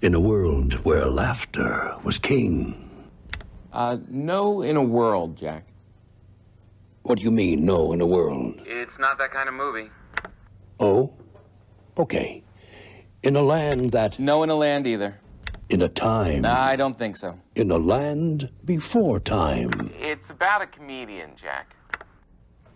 In a world where laughter was king. No in a world, Jack. What do you mean, no in a world? It's not that kind of movie. Oh? Okay. In a land that... No in a land either. In a time... Nah, I don't think so. In a land before time. It's about a comedian, Jack.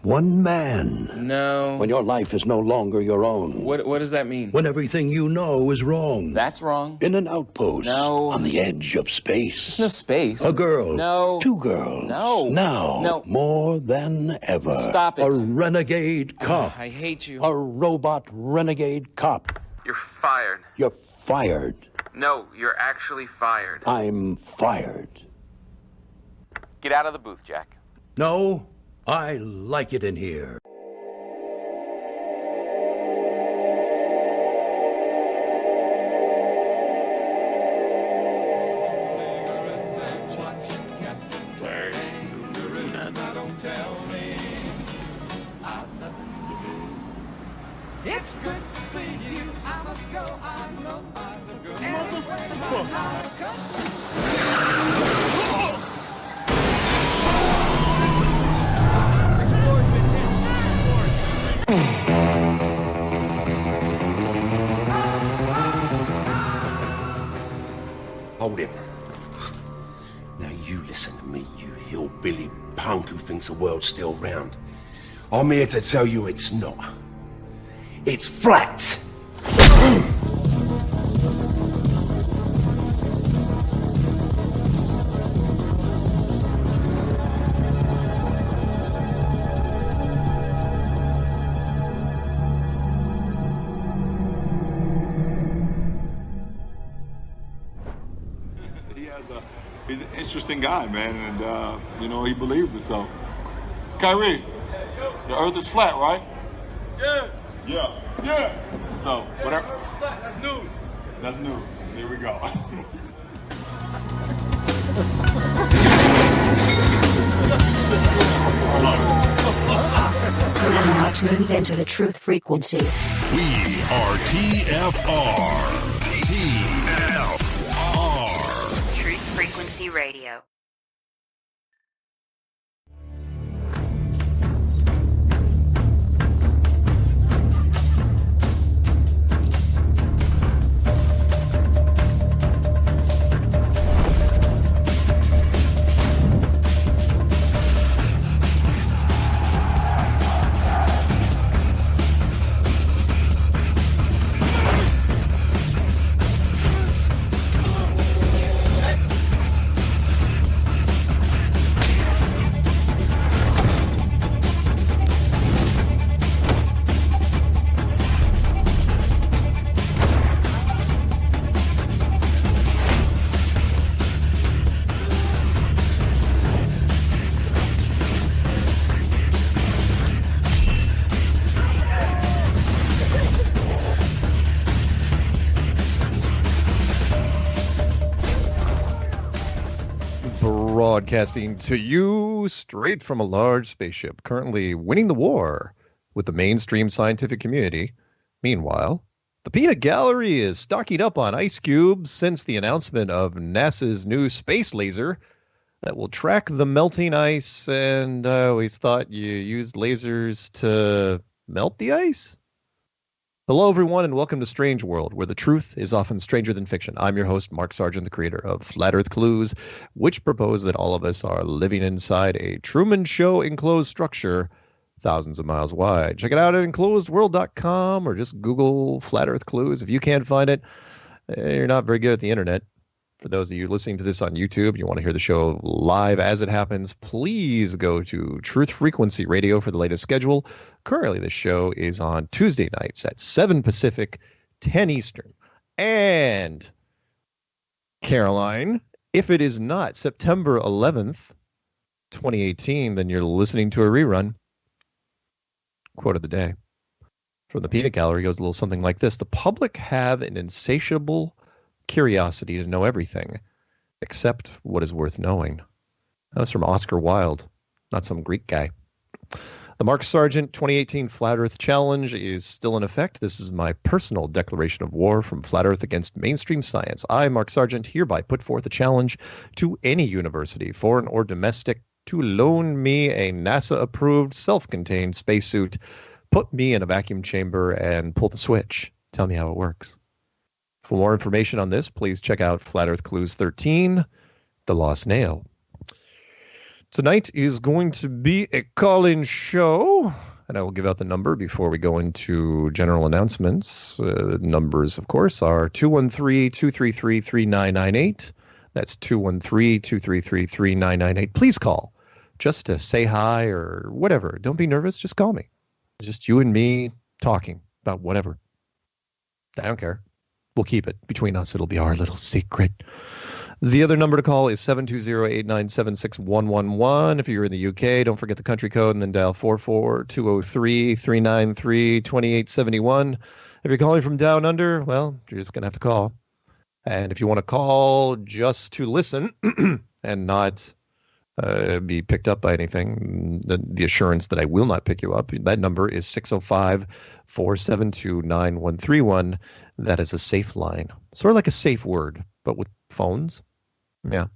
One man. No. When your life is no longer your own. What does that mean? When everything you know is wrong. That's wrong. In an outpost. No. On the edge of space. There's no space. A girl. No. Two girls. No. Now. No. More than ever. Stop it. A renegade cop. I hate you. A robot renegade cop. You're fired. You're fired. No, you're actually fired. I'm fired. Get out of the booth, Jack. No, I like it in here. It's good to see you. I must go. I know I will go. Hold him. Now you listen to me, you hillbilly punk who thinks the world's still round. I'm here to tell you it's not. It's flat. He's an interesting guy, man, and you know, he believes it. So, Kyrie, the Earth is flat, right? Yeah. Yeah. Yeah. So, whatever. That's news. That's news. Here we go. Now tuned into the truth frequency. We are TFR. Truth Frequency Radio. Broadcasting to you straight from a large spaceship, currently winning the war with the mainstream scientific community. Meanwhile, the peanut gallery is stocking up on ice cubes since the announcement of NASA's new space laser that will track the melting ice, and I always thought you used lasers to melt the ice? Hello, everyone, and welcome to Strange World, where the truth is often stranger than fiction. I'm your host, Mark Sargent, the creator of Flat Earth Clues, which propose that all of us are living inside a Truman Show enclosed structure thousands of miles wide. Check it out at enclosedworld.com or just Google Flat Earth Clues. If you can't find it, you're not very good at the internet. For those of you listening to this on YouTube, you want to hear the show live as it happens, please go to Truth Frequency Radio for the latest schedule. Currently, the show is on Tuesday nights at 7 Pacific, 10 Eastern. And, Caroline, if it is not September 11th, 2018, then you're listening to a rerun. Quote of the day from the Peanut Gallery goes a little something like this. The public have an insatiable curiosity to know everything except what is worth knowing. That was from Oscar Wilde, not some Greek guy. The Mark Sargent 2018 Flat Earth Challenge is still in effect. This is my personal declaration of war from Flat Earth against mainstream science. I, Mark Sargent, hereby put forth a challenge to any university, foreign or domestic, to loan me a NASA-approved, self-contained spacesuit, put me in a vacuum chamber, and pull the switch. Tell me how it works. For more information on this, please check out Flat Earth Clues 13, The Lost Nail. Tonight is going to be a call-in show, and I will give out the number before we go into general announcements. The numbers, of course, are 213-233-3998. That's 213-233-3998. Please call just to say hi or whatever. Don't be nervous. Just call me. Just you and me talking about whatever. I don't care. We'll keep it between us. It'll be our little secret. The other number to call is 720-897-6111. If you're in the UK, don't forget the country code and then dial 44203-393-2871. If you're calling from down under, well, you're just going to have to call. And if you want to call just to listen and not be picked up by anything, the assurance that I will not pick you up, that number is 605-472-9131. That is a safe line. Sort of like a safe word, but with phones. Yeah.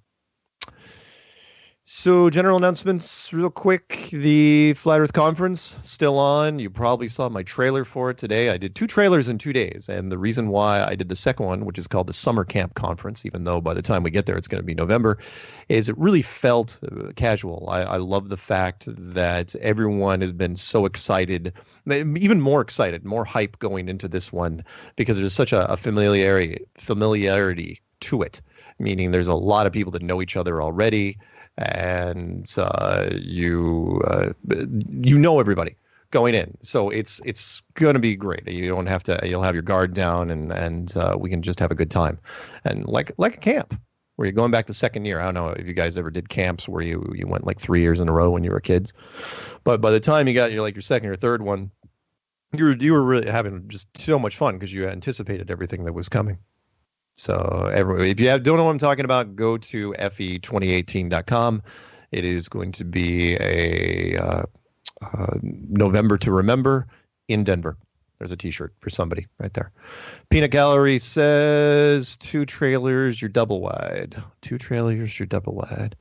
So general announcements real quick. The Flat Earth Conference still on. You probably saw my trailer for it today. I did 2 trailers in 2 days. And the reason why I did the second one, which is called the Summer Camp Conference, even though by the time we get there, it's going to be November, is it really felt casual. I love the fact that everyone has been so excited, even more excited, more hype going into this one, because there's such a familiarity to it, meaning there's a lot of people that know each other already. And you know everybody going in, so it's going to be great. You don't have to. You'll have your guard down, and we can just have a good time, and like a camp where you're going back the second year. I don't know if you guys ever did camps where you went like 3 years in a row when you were kids, but by the time you got your second or third one, you were really having just so much fun because you anticipated everything that was coming. So if you don't know what I'm talking about, go to fe2018.com. It is going to be a November to Remember in Denver. There's a T-shirt for somebody right there. Peanut Gallery says 2 trailers, you're double wide. 2 trailers, you're double wide.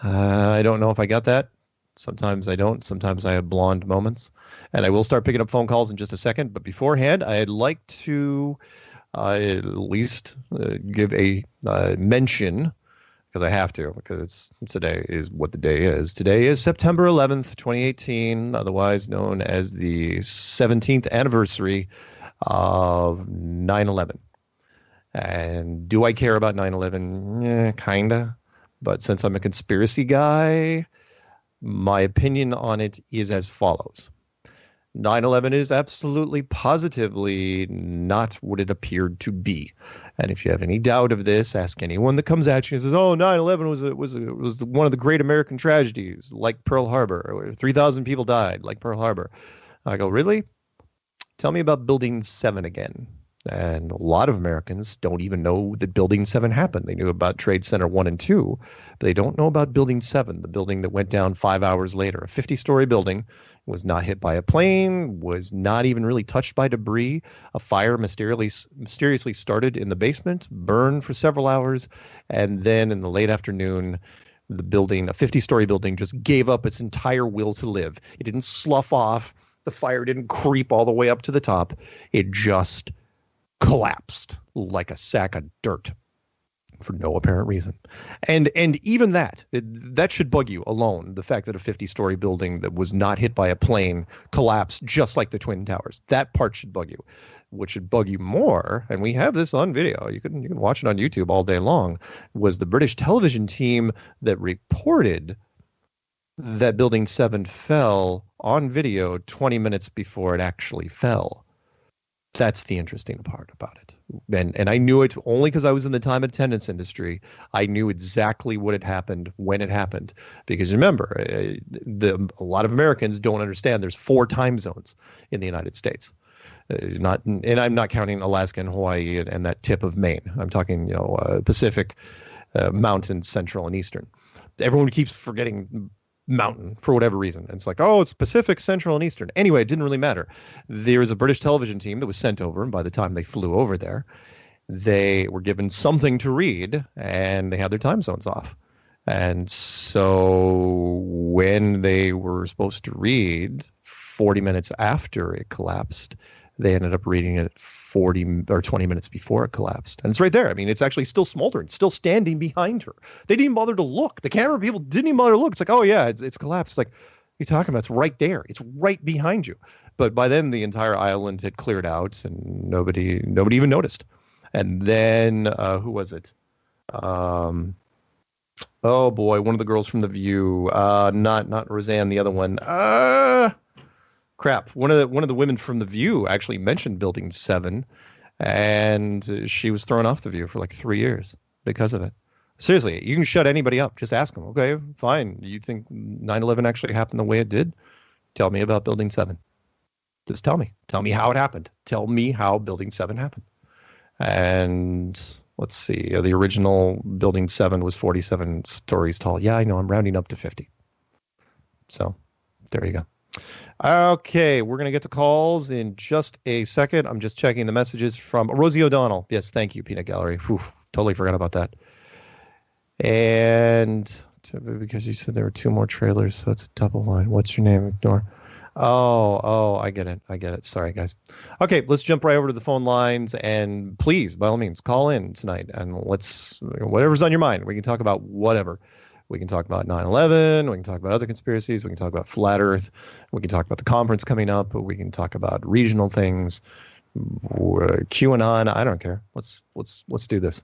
I don't know if I got that. Sometimes I don't. Sometimes I have blonde moments. And I will start picking up phone calls in just a second. But beforehand, I'd like to at least give a mention, because I have to, because today is what the day is. Today is September 11th, 2018, otherwise known as the 17th anniversary of 9/11. And do I care about 9/11? Kinda. But since I'm a conspiracy guy, my opinion on it is as follows. 9/11 is absolutely, positively not what it appeared to be. And if you have any doubt of this, ask anyone that comes at you and says, "Oh, 9/11 was one of the great American tragedies, like Pearl Harbor, or 3,000 people died, like Pearl Harbor." I go, "Really? Tell me about Building 7 again." And a lot of Americans don't even know that Building 7 happened. They knew about Trade Center 1 and 2, but they don't know about Building 7, the building that went down 5 hours later. A 50-story building, was not hit by a plane, was not even really touched by debris. A fire mysteriously started in the basement, burned for several hours, and then in the late afternoon, the building, a 50-story building, just gave up its entire will to live. It didn't slough off. The fire didn't creep all the way up to the top. It just collapsed like a sack of dirt for no apparent reason. And even that should bug you alone, the fact that a 50-story building that was not hit by a plane collapsed just like the Twin Towers. That part should bug you. What should bug you more, and we have this on video, you can watch it on YouTube all day long, was the British television team that reported that Building 7 fell on video 20 minutes before it actually fell. That's the interesting part about it. And I knew it only because I was in the time and attendance industry. I knew exactly what had happened when it happened. Because remember, a lot of Americans don't understand there's 4 time zones in the United States. And I'm not counting Alaska and Hawaii and that tip of Maine. I'm talking, Pacific, Mountain, Central, and Eastern. Everyone keeps forgetting mountain for whatever reason. And it's like, oh, it's Pacific, Central, and Eastern. Anyway, it didn't really matter. There was a British television team that was sent over, and by the time they flew over there, they were given something to read, and they had their time zones off. And so when they were supposed to read 40 minutes after it collapsed, they ended up reading it 40 or 20 minutes before it collapsed. And it's right there. I mean, it's actually still smoldering, still standing behind her. They didn't even bother to look. The camera people didn't even bother to look. It's like, oh, yeah, it's collapsed. It's like, what are you talking about? It's right there. It's right behind you. But by then, the entire island had cleared out, and nobody even noticed. And then, who was it? Oh boy, one of the girls from The View. Not Roseanne, the other one. Crap. One of the women from The View actually mentioned Building 7, and she was thrown off The View for like 3 years because of it. Seriously, you can shut anybody up. Just ask them. Okay, fine. You think 9/11 actually happened the way it did? Tell me about Building 7. Just tell me. Tell me how it happened. Tell me how Building 7 happened. And let's see. The original Building 7 was 47 stories tall. Yeah, I know. I'm rounding up to 50. So there you go. Okay, we're going to get to calls in just a second. I'm just checking the messages from Rosie O'Donnell. Yes, thank you, Peanut Gallery. Whew, totally forgot about that. And because you said there were 2 more trailers, so it's a double line. What's your name? Ignore. Oh, I get it. Sorry, guys. Okay, let's jump right over to the phone lines, and please, by all means, call in tonight, and let's, whatever's on your mind, we can talk about whatever. We can talk about 9/11, we can talk about other conspiracies, we can talk about flat Earth, we can talk about the conference coming up, we can talk about regional things, QAnon, I don't care. Let's do this.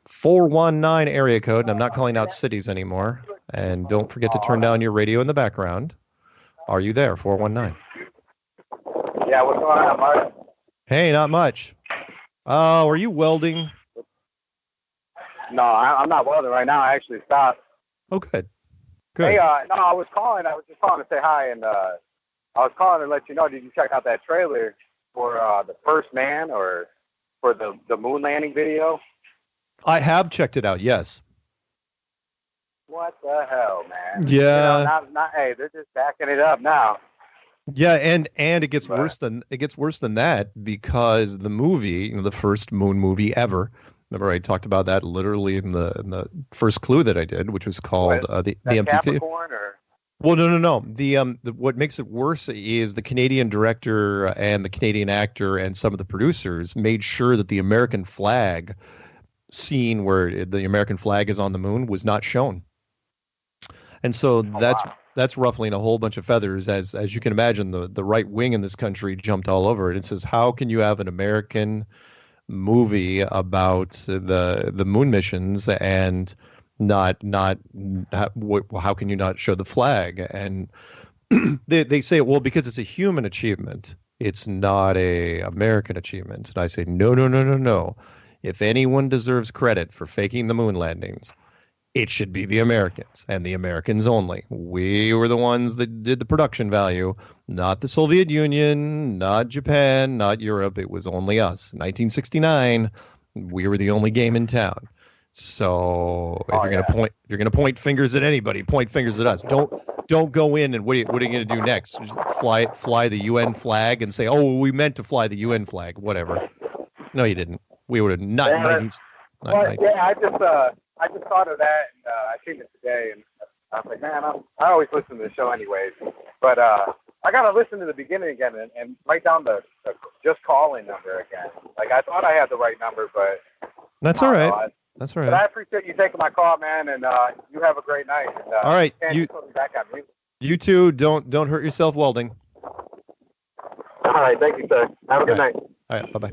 419 area code, and I'm not calling out cities anymore, and don't forget to turn down your radio in the background. Are you there, 419? Yeah, what's going on, Mark? Hey, not much. Oh, are you welding? No, I'm not welding right now. I actually stopped. Oh, good. Good. Hey, no, I was just calling to say hi, and I was calling to let you know, did you check out that trailer for the first man or for the moon landing video? I have checked it out, yes. What the hell, man? Yeah. You know, hey, they're just backing it up now. Yeah, and it gets worse than that, because the movie, the first moon movie ever. Remember, I talked about that literally in the first clue that I did, which was called the Empty Theater. Well, no. The what makes it worse is the Canadian director and the Canadian actor and some of the producers made sure that the American flag scene where the American flag is on the moon was not shown. And so that's ruffling a whole bunch of feathers, as you can imagine. The right wing in this country jumped all over it and says, how can you have an American movie about the moon missions and not how can you not show the flag? And they say, well, because it's a human achievement, it's not a American achievement. And I say, no. If anyone deserves credit for faking the moon landings, it should be the Americans, and the Americans only. We were the ones that did the production value, not the Soviet Union, not Japan, not Europe. It was only us. 1969, we were the only game in town. So if you're gonna point fingers at anybody, point fingers at us. Don't go in and what are you gonna do next? Just fly the UN flag and say, oh, we meant to fly the UN flag, whatever. No, you didn't. We would have not. I just thought of that, and I seen it today, and I was like, man, I always listen to the show anyways, but I gotta listen to the beginning again and write down the just calling number again. Like, I thought I had the right number, but that's all right. That's all right. But I appreciate you taking my call, man, and you have a great night. And, all right, you too. Don't hurt yourself welding. All right, thank you, sir. Have a good night. All right, bye-bye.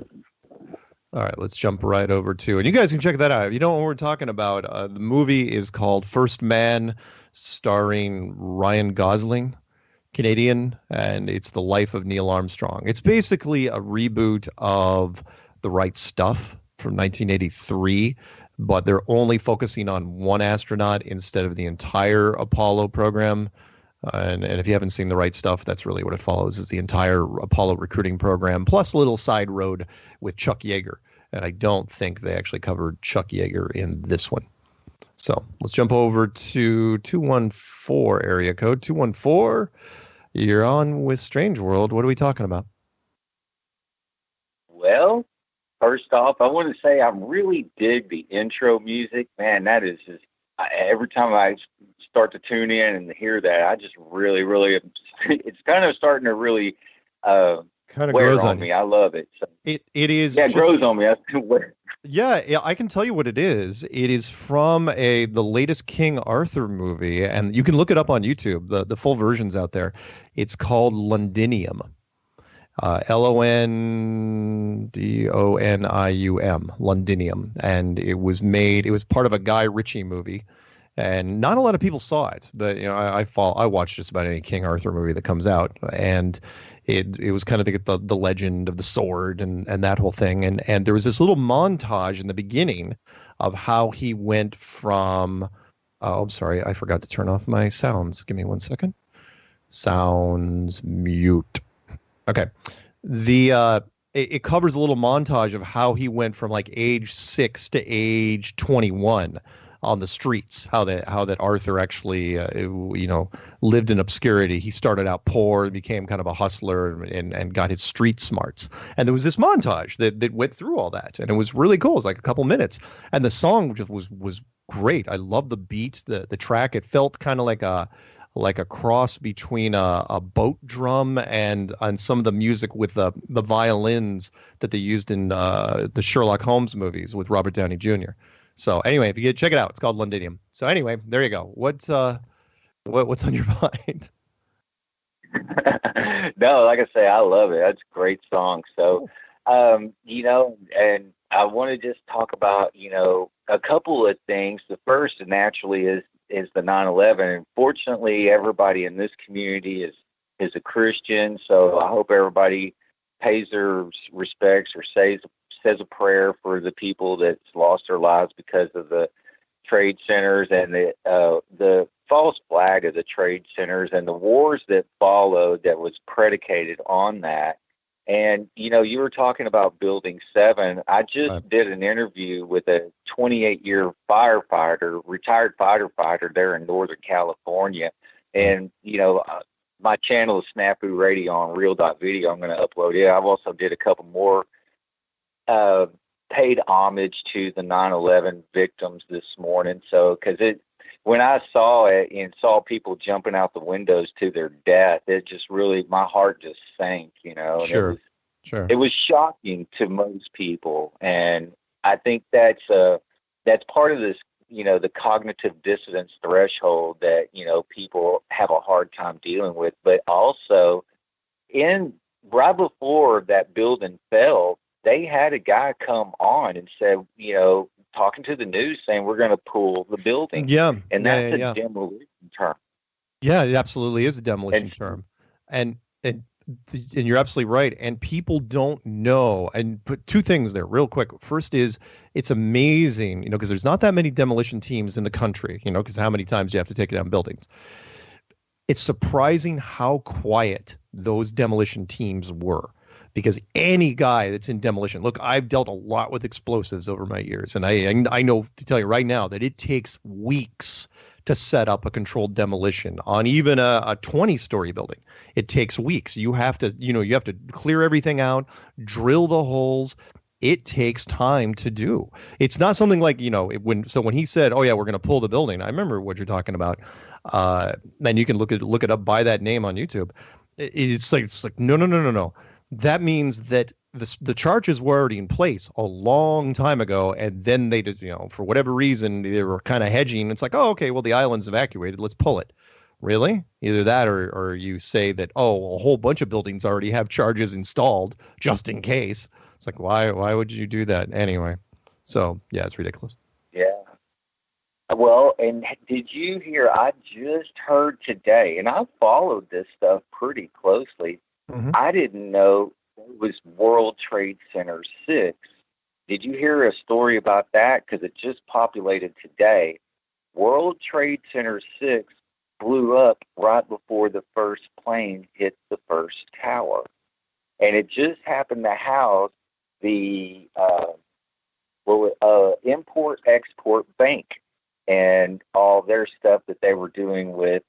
All right, let's jump right over to, and you guys can check that out. You know what we're talking about. The movie is called First Man, starring Ryan Gosling, Canadian, and it's the life of Neil Armstrong. It's basically a reboot of The Right Stuff from 1983, but they're only focusing on one astronaut instead of the entire Apollo program. And if you haven't seen The Right Stuff, that's really what it follows, is the entire Apollo recruiting program, plus a little side road with Chuck Yeager. And I don't think they actually covered Chuck Yeager in this one. So let's jump over to 214 area code. 214, you're on with Strange World. What are we talking about? Well, first off, I want to say I really dig the intro music. Man, that is just, every time I start to tune in and hear that, I just really, it's kind of starting to really kind of wear grows on me. I love it. So, it is. Yeah, it grows on me. Yeah, I can tell you what it is. It is from the latest King Arthur movie, and you can look it up on YouTube. The full version's out there. It's called Londinium. Londonium, Londinium, and it was part of a Guy Ritchie movie, and not a lot of people saw it, but I watch just about any King Arthur movie that comes out, and it was kind of the legend of the sword and that whole thing, and there was this little montage in the beginning of how he went from I'm sorry, I forgot to turn off my sounds. Give me 1 second. Sounds mute. Okay. It covers a little montage of how he went from like age 6 to age 21 on the streets, how that Arthur actually lived in obscurity. He started out poor, became kind of a hustler, and got his street smarts. And there was this montage that went through all that, and it was really cool. It was like a couple minutes, and the song just was great. I love the beat, the track. It felt kind of like a cross between a boat drum and some of the music with the violins that they used in the Sherlock Holmes movies with Robert Downey Jr. So anyway, if you check it out, it's called Londinium. So anyway, there you go. What's on your mind? No, like I say, I love it. That's a great song. So, and I want to just talk about, a couple of things. The first, naturally, is the 9/11. And fortunately, everybody in this community is a Christian. So I hope everybody pays their respects or says a prayer for the people that's lost their lives because of the trade centers and the false flag of the trade centers and the wars that followed that was predicated on that. And, you were talking about Building 7. I just did an interview with a 28-year retired firefighter there in Northern California. And, my channel is Snafu Radio on Real.video. I'm going to upload it. I've also did a couple more paid homage to the 9/11 victims this morning. So, when I saw it and saw people jumping out the windows to their death, it just really, my heart just sank, Sure. It was shocking to most people. And I think that's part of this, the cognitive dissonance threshold that, people have a hard time dealing with. But also right before that building fell, they had a guy come on and said, talking to the news saying we're going to pull the building. Yeah. And that's a demolition term. Yeah, it absolutely is a demolition term. And you're absolutely right. And people don't know. And put two things there real quick. First is it's amazing, because there's not that many demolition teams in the country, because how many times do you have to take down buildings? It's surprising how quiet those demolition teams were. Because any guy that's in demolition, look, I've dealt a lot with explosives over my years, and I know to tell you right now that it takes weeks to set up a controlled demolition on even a 20-story building. It takes weeks. You have to clear everything out, drill the holes. It takes time to do. It's not something like, when he said, "Oh yeah, we're going to pull the building," I remember what you're talking about. And you can look it up by that name on YouTube. It's like no. That means that the charges were already in place a long time ago, and then they just, for whatever reason, they were kind of hedging. It's like, oh, okay, well, the island's evacuated. Let's pull it. Really? Either that or you say that, oh, a whole bunch of buildings already have charges installed just in case. It's like, why would you do that anyway? So, yeah, it's ridiculous. Yeah. Well, and did you hear, I just heard today, and I followed this stuff pretty closely. Mm-hmm. I didn't know it was World Trade Center 6. Did you hear a story about that? Because it just populated today. World Trade Center 6 blew up right before the first plane hit the first tower. And it just happened to house the Import-Export Bank. and all their stuff that they were doing with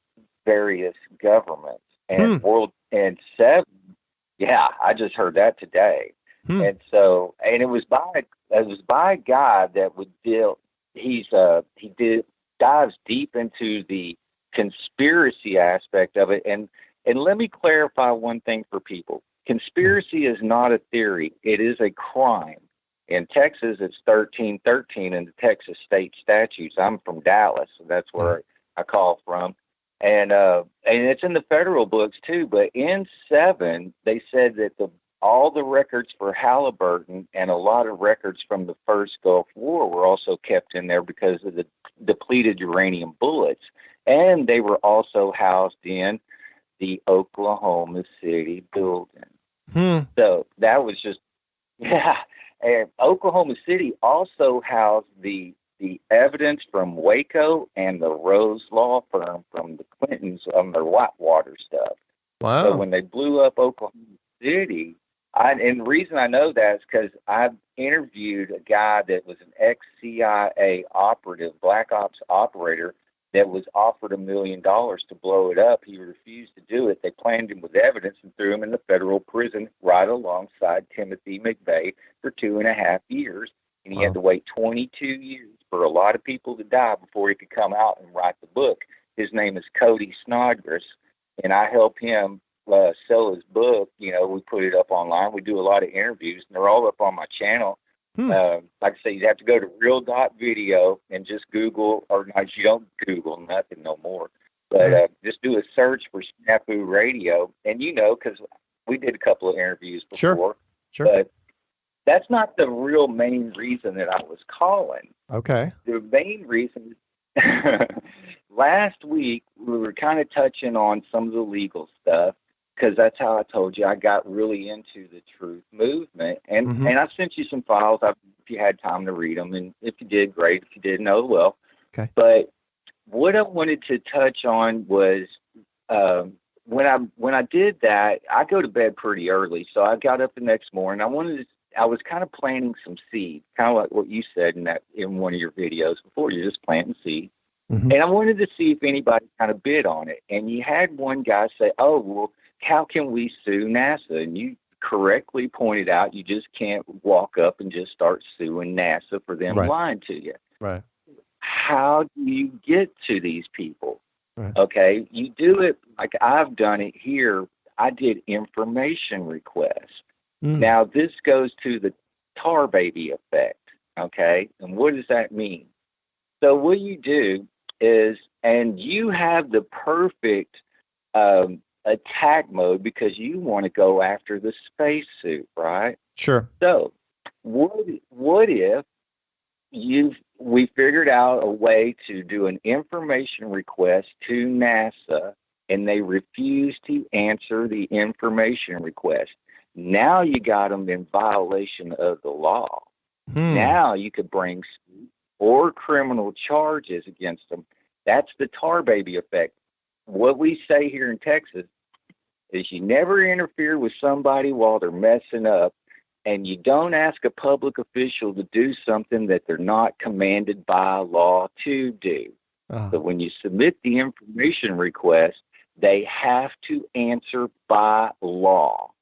various governments and seven. Yeah, I just heard that today. And so, and it was by a guy that would deal. He dives deep into the conspiracy aspect of it. And let me clarify one thing for people. Conspiracy is not a theory. It is a crime. In Texas, it's 1313 in the Texas state statutes. I'm from Dallas, so that's where I call from. And it's in the federal books too. But in 7, they said that all the records for Halliburton and a lot of records from the first Gulf War were also kept in there because of the depleted uranium bullets. And they were also housed in the Oklahoma City building. So that was just, And Oklahoma City also housed the evidence from Waco and the Rose Law Firm from the Clintons on their Whitewater stuff. Wow. So when they blew up Oklahoma City, and the reason I know that is because I've interviewed a guy that was an ex-CIA operative, black ops operator, that was offered $1 million to blow it up. He refused to do it. They planned him with evidence and threw him in the federal prison right alongside Timothy McVeigh for 2.5 years. And he had to wait 22 years for a lot of people to die before he could come out and write the book. His name is Cody Snodgrass, and I help him sell his book. You know, we put it up online. We do a lot of interviews, and they're all up on my channel. Like I say, you have to go to real.video and just Google, or not, you don't Google nothing no more, but just do a search for Snafu Radio. And because we did a couple of interviews before, Sure. But that's not the real main reason that I was calling. Okay. The main reason last week we were kind of touching on some of the legal stuff, because that's how I told you I got really into the truth movement. And I sent you some files if you had time to read them. And if you did, great. If you didn't, oh well. Okay. But what I wanted to touch on was when I did that, I go to bed pretty early. So I got up the next morning. I was kind of planting some seeds, kind of like what you said in one of your videos before. You're just planting seeds. And I wanted to see if anybody kind of bid on it. And you had one guy say, oh, well, how can we sue NASA? And you correctly pointed out you just can't walk up and just start suing NASA for them lying to you. Right. How do you get to these people? Right. Okay, you do it like I've done it here. I did information requests. Now, this goes to the tar baby effect, okay? And what does that mean? So what you do is, and you have the perfect attack mode because you want to go after the spacesuit, right? Sure. So what if we figured out a way to do an information request to NASA and they refuse to answer the information request? Now you got them in violation of the law. Now you could bring suit or criminal charges against them. That's the tar baby effect. What we say here in Texas is you never interfere with somebody while they're messing up, and you don't ask a public official to do something that they're not commanded by law to do. But when you submit the information request, they have to answer by law.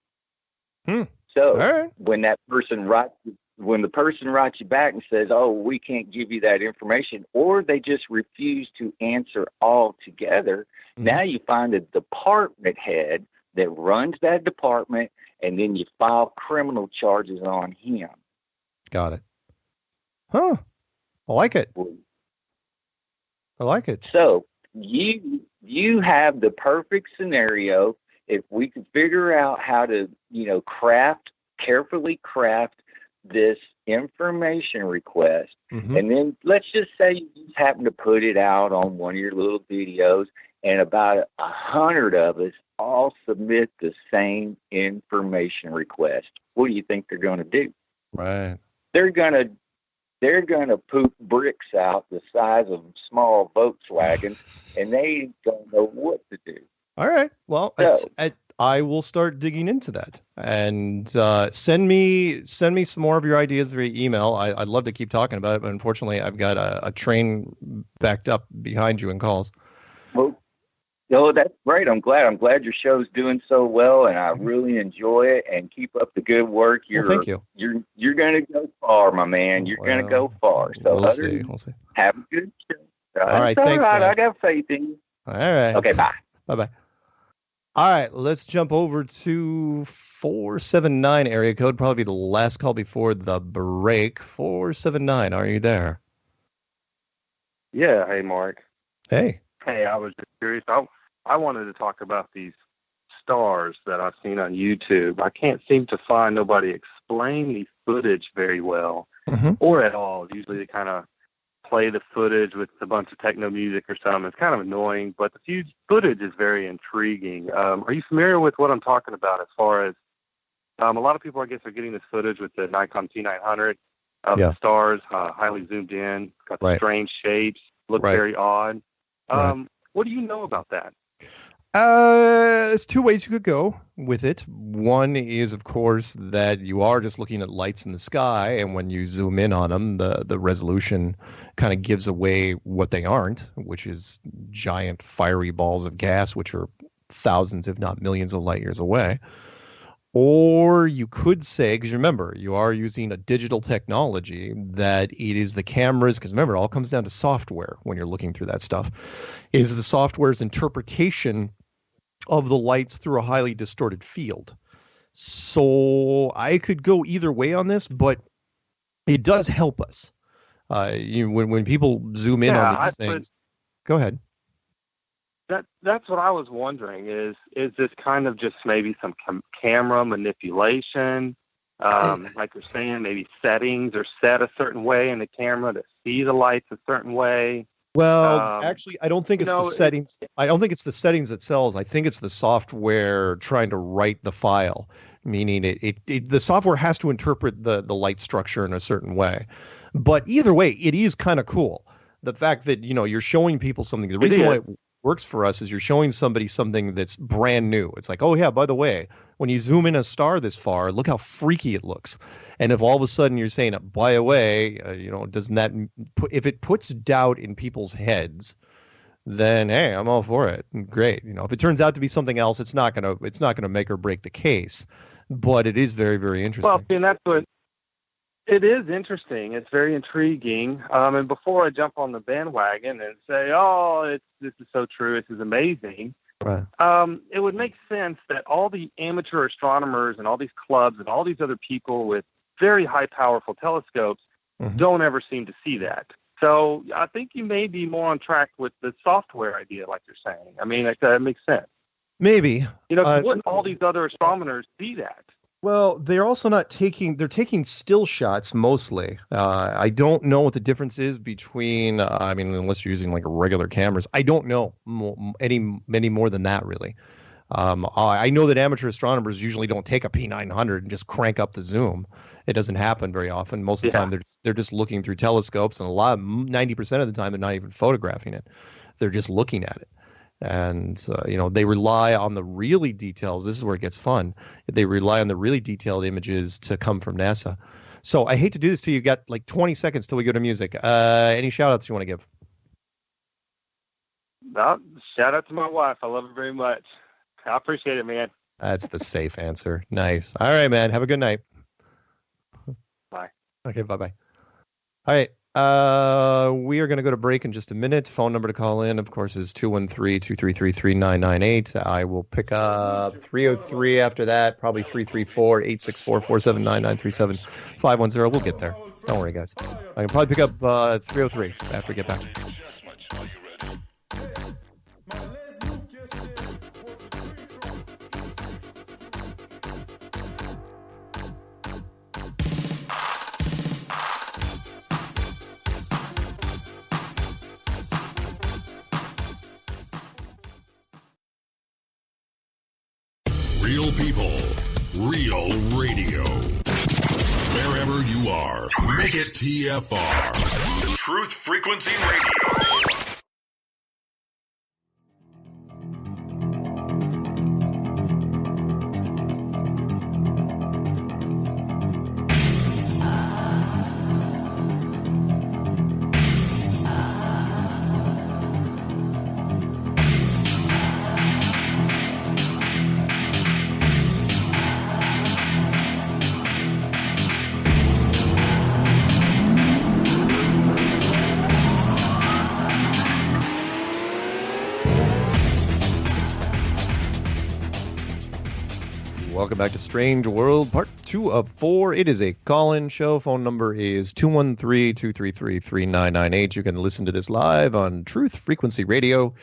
So when the person writes you back and says, oh, we can't give you that information, or they just refuse to answer altogether, now you find a department head that runs that department, and then you file criminal charges on him. Got it. I like it. So you have the perfect scenario. If we could figure out how to, carefully craft this information request, and then let's just say you just happen to put it out on one of your little videos, and about 100 of us all submit the same information request. What do you think they're going to do? Right. They're going to poop bricks out the size of small Volkswagen, and they don't know what to do. All right. Well, I will start digging into that, and send me some more of your ideas via email. I'd love to keep talking about it, but unfortunately, I've got a train backed up behind you in calls. Well, no, that's great. I'm glad your show's doing so well, and I really enjoy it. And keep up the good work. Thank you. You're gonna go far, my man. You're gonna go far. So we'll see. Have a good show. All right, thanks, man. I got faith in you. All right. Okay, bye. Bye. All right, let's jump over to 479 area code. Probably the last call before the break. 479, are you there? Yeah. Hey, Mark. Hey. Hey, I was just curious. I wanted to talk about these stars that I've seen on YouTube. I can't seem to find nobody explain the footage very well, or at all. Usually they kind of play the footage with a bunch of techno music or something. It's kind of annoying, but the footage is very intriguing. Are you familiar with what I'm talking about as far as a lot of people, I guess, are getting this footage with the Nikon T900 of the stars, highly zoomed in, got the strange shapes, look very odd. What do you know about that? There's two ways you could go with it. One is, of course, that you are just looking at lights in the sky, and when you zoom in on them, the resolution kind of gives away what they aren't, which is giant fiery balls of gas, which are thousands, if not millions of light years away. Or you could say, because remember, you are using a digital technology, that it is the cameras, because remember, it all comes down to software when you're looking through that stuff, is the software's interpretation of the lights through a highly distorted field. So I could go either way on this, but it does help us. When people zoom in on these things, go ahead. That's what I was wondering. Is this kind of just maybe some camera manipulation? Like you're saying, maybe settings are set a certain way in the camera to see the lights a certain way. Well, actually, I don't think it's the settings. I don't think it's the settings itself. I think it's the software trying to write the file, meaning the software has to interpret the light structure in a certain way. But either way, it is kind of cool. The fact that, you're showing people something. The reason why it works for us is you're showing somebody something that's brand new. It's like, oh yeah, by the way, when you zoom in a star this far, look how freaky it looks. And if all of a sudden you're saying, by the way, doesn't that if it puts doubt in people's heads, then hey, I'm all for it. Great. If it turns out to be something else, it's not gonna make or break the case. But it is very, very interesting. Well, and that's what it is interesting. It's very intriguing. And before I jump on the bandwagon and say, this is so true, this is amazing, right. It would make sense that all the amateur astronomers and all these clubs and all these other people with very high powerful telescopes don't ever seem to see that. So I think you may be more on track with the software idea, like you're saying. I mean, that makes sense. Maybe. Wouldn't all these other astronomers see that? Well, they're also they're taking still shots mostly. I don't know what the difference is between, unless you're using like regular cameras. I don't know any more than that, really. I know that amateur astronomers usually don't take a P900 and just crank up the zoom. It doesn't happen very often. Most of the time, they're just looking through telescopes, and 90% of the time, they're not even photographing it. They're just looking at it. And, they rely on the really details. This is where it gets fun. They rely on the really detailed images to come from NASA. So I hate to do this to you. You've got like 20 seconds till we go to music. Any shout outs you want to give? Shout out to my wife. I love her very much. I appreciate it, man. That's the safe answer. Nice. All right, man. Have a good night. Bye. Okay, bye-bye. All right. We are going to go to break in just a minute. Phone number to call in, of course, is 213-233-3998. I will pick up 303 after that, probably 334-864-479-937-510. We'll get there. Don't worry, guys. I can probably pick up 303 after we get back. Real people, real radio. Wherever you are, make it TFR. Truth Frequency Radio. Welcome back to Strange World, part 2 of 4. It is a call-in show. Phone number is 213-233-3998. You can listen to this live on Truth Frequency Radio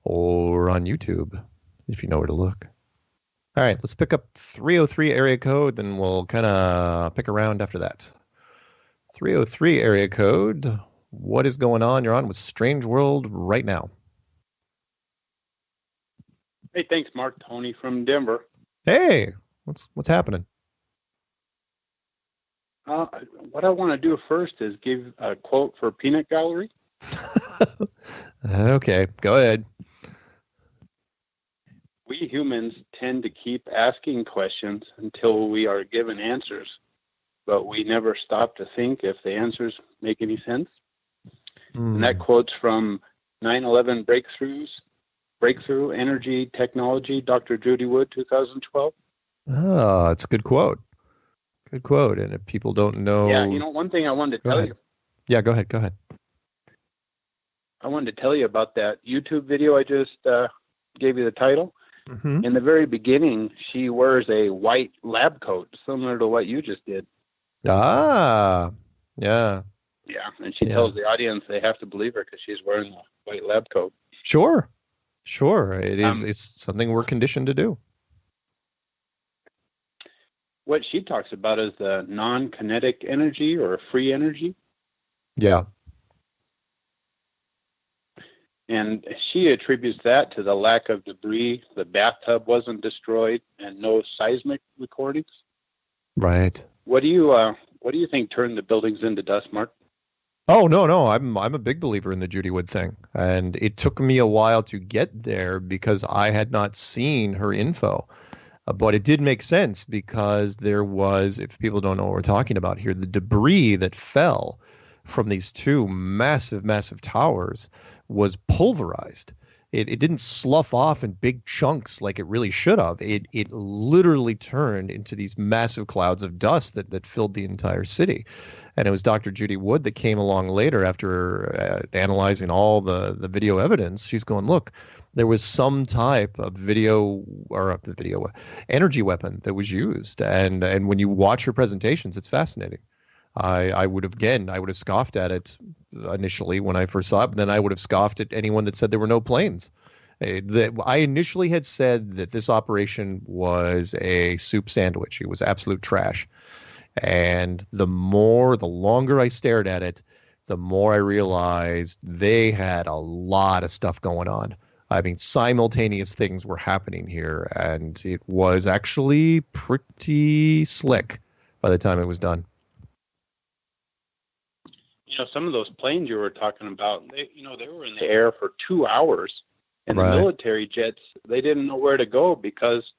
or on YouTube, if you know where to look. All right, let's pick up 303 area code, then we'll kind of pick around after that. 303 area code. What is going on? You're on with Strange World right now. Hey, thanks, Mark. Tony from Denver. Hey, what's happening? What I want to do first is give a quote for Peanut Gallery. Okay, go ahead. We humans tend to keep asking questions until we are given answers, but we never stop to think if the answers make any sense. And that quote's from 9/11 Breakthrough Energy Technology, Dr. Judy Wood, 2012. Oh, it's a good quote. Good quote. And if people don't know... Yeah, one thing I wanted to tell you. Yeah, go ahead. I wanted to tell you about that YouTube video I just gave you the title. Mm-hmm. In the very beginning, she wears a white lab coat, similar to what you just did. Ah, yeah. Yeah, and she tells the audience they have to believe her because she's wearing a white lab coat. Sure. It is. It's something we're conditioned to do. What she talks about is the non-kinetic energy or free energy. Yeah. And she attributes that to the lack of debris, the bathtub wasn't destroyed, and no seismic recordings. Right. What do you think turned the buildings into dust, Mark? Oh, no. I'm a big believer in the Judy Wood thing. And it took me a while to get there because I had not seen her info. But it did make sense because there was, if people don't know what we're talking about here, the debris that fell from these two massive towers was pulverized. It didn't slough off in big chunks like it really should have. It literally turned into these massive clouds of dust that filled the entire city. And it was Dr. Judy Wood that came along later after analyzing all the video evidence. She's going, look, there was some type of energy weapon that was used. And when you watch her presentations, it's fascinating. I would have scoffed at it initially when I first saw it, but then I would have scoffed at anyone that said there were no planes. I initially had said that this operation was a soup sandwich. It was absolute trash. And the longer I stared at it, the more I realized they had a lot of stuff going on. I mean, simultaneous things were happening here, and it was actually pretty slick by the time it was done. Some of those planes you were talking about, they were in the air for 2 hours, and Right. the military jets, they didn't know where to go because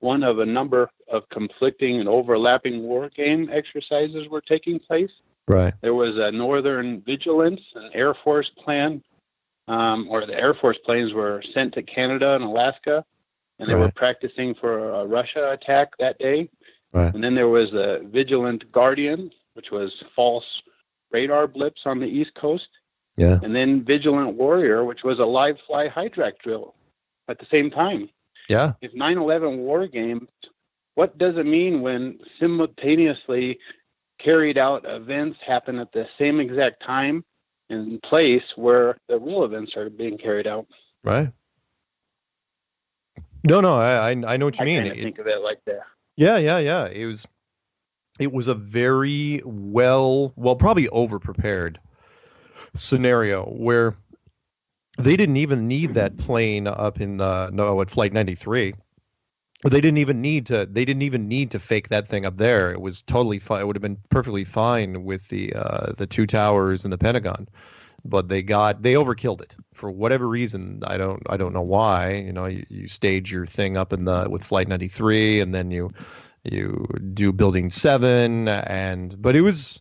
one of a number of conflicting and overlapping war game exercises were taking place. Right. There was a Northern Vigilance, an Air Force plan, or the Air Force planes were sent to Canada and Alaska, and they were practicing for a Russia attack that day. Right. And then there was a Vigilant Guardian, which was false radar blips on the East Coast. Yeah. And then Vigilant Warrior, which was a live fly hijack drill at the same time. Yeah. If 9/11 war games, what does it mean when simultaneously carried out events happen at the same exact time and place where the real events are being carried out? Right. No, I know what you mean. I think of it like that. Yeah. It was a very probably over-prepared scenario where they didn't even need that plane up at Flight 93. They didn't even need to fake that thing up there. It was totally fine. It would have been perfectly fine with the two towers and the Pentagon. But they overkilled it for whatever reason. I don't know why. You stage your thing up with Flight 93, and then you do Building 7, but it was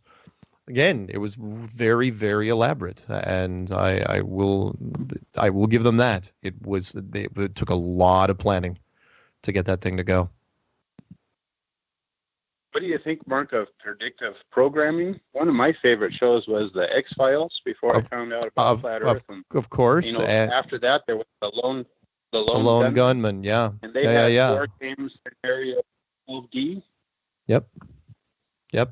very, very elaborate, and I will give them that. It took a lot of planning to get that thing to go. What do you think, Mark, of predictive programming? One of my favorite shows was the X-Files before I found out about Flat Earth. Of course. After that, there was the The A lone gunman, yeah. And they had 4 games in Area 12D. Yep.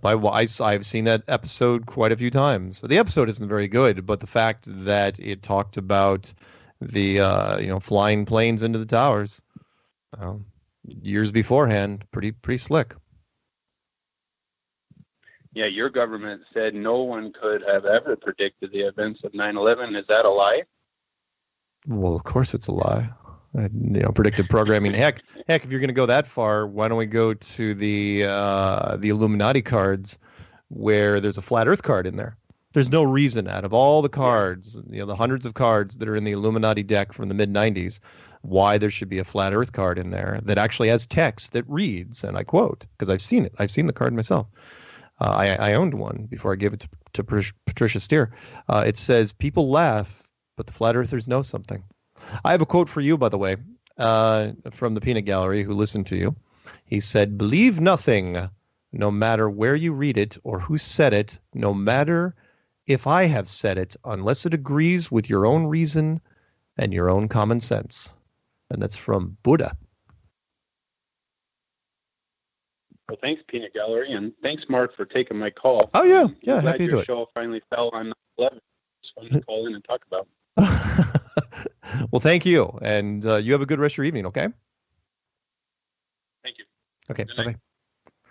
I've seen that episode quite a few times. The episode isn't very good, but the fact that it talked about the flying planes into the towers years beforehand, pretty slick. Yeah, your government said no one could have ever predicted the events of 9/11. Is that a lie? Well, of course it's a lie. Predictive programming. Heck, if you're going to go that far, why don't we go to the Illuminati cards, where there's a flat Earth card in there? There's no reason, out of all the cards, the hundreds of cards that are in the Illuminati deck from the mid-90s, why there should be a flat Earth card in there that actually has text that reads, and I quote, because I've seen it. I've seen the card myself. I owned one before I gave it to Patricia Steer. It says, "People laugh, but the flat earthers know something." I have a quote for you, by the way, from the Peanut Gallery, who listened to you. He said, "Believe nothing, no matter where you read it or who said it, no matter if I have said it, unless it agrees with your own reason and your own common sense." And that's from Buddha. Well, thanks, Peanut Gallery, and thanks, Mark, for taking my call. Oh, yeah. I'm Happy to do your it. show finally fell on 9/11. It's fun to call in and talk about. Well, thank you, and you have a good rest of your evening, okay? Thank you. Okay, bye-bye.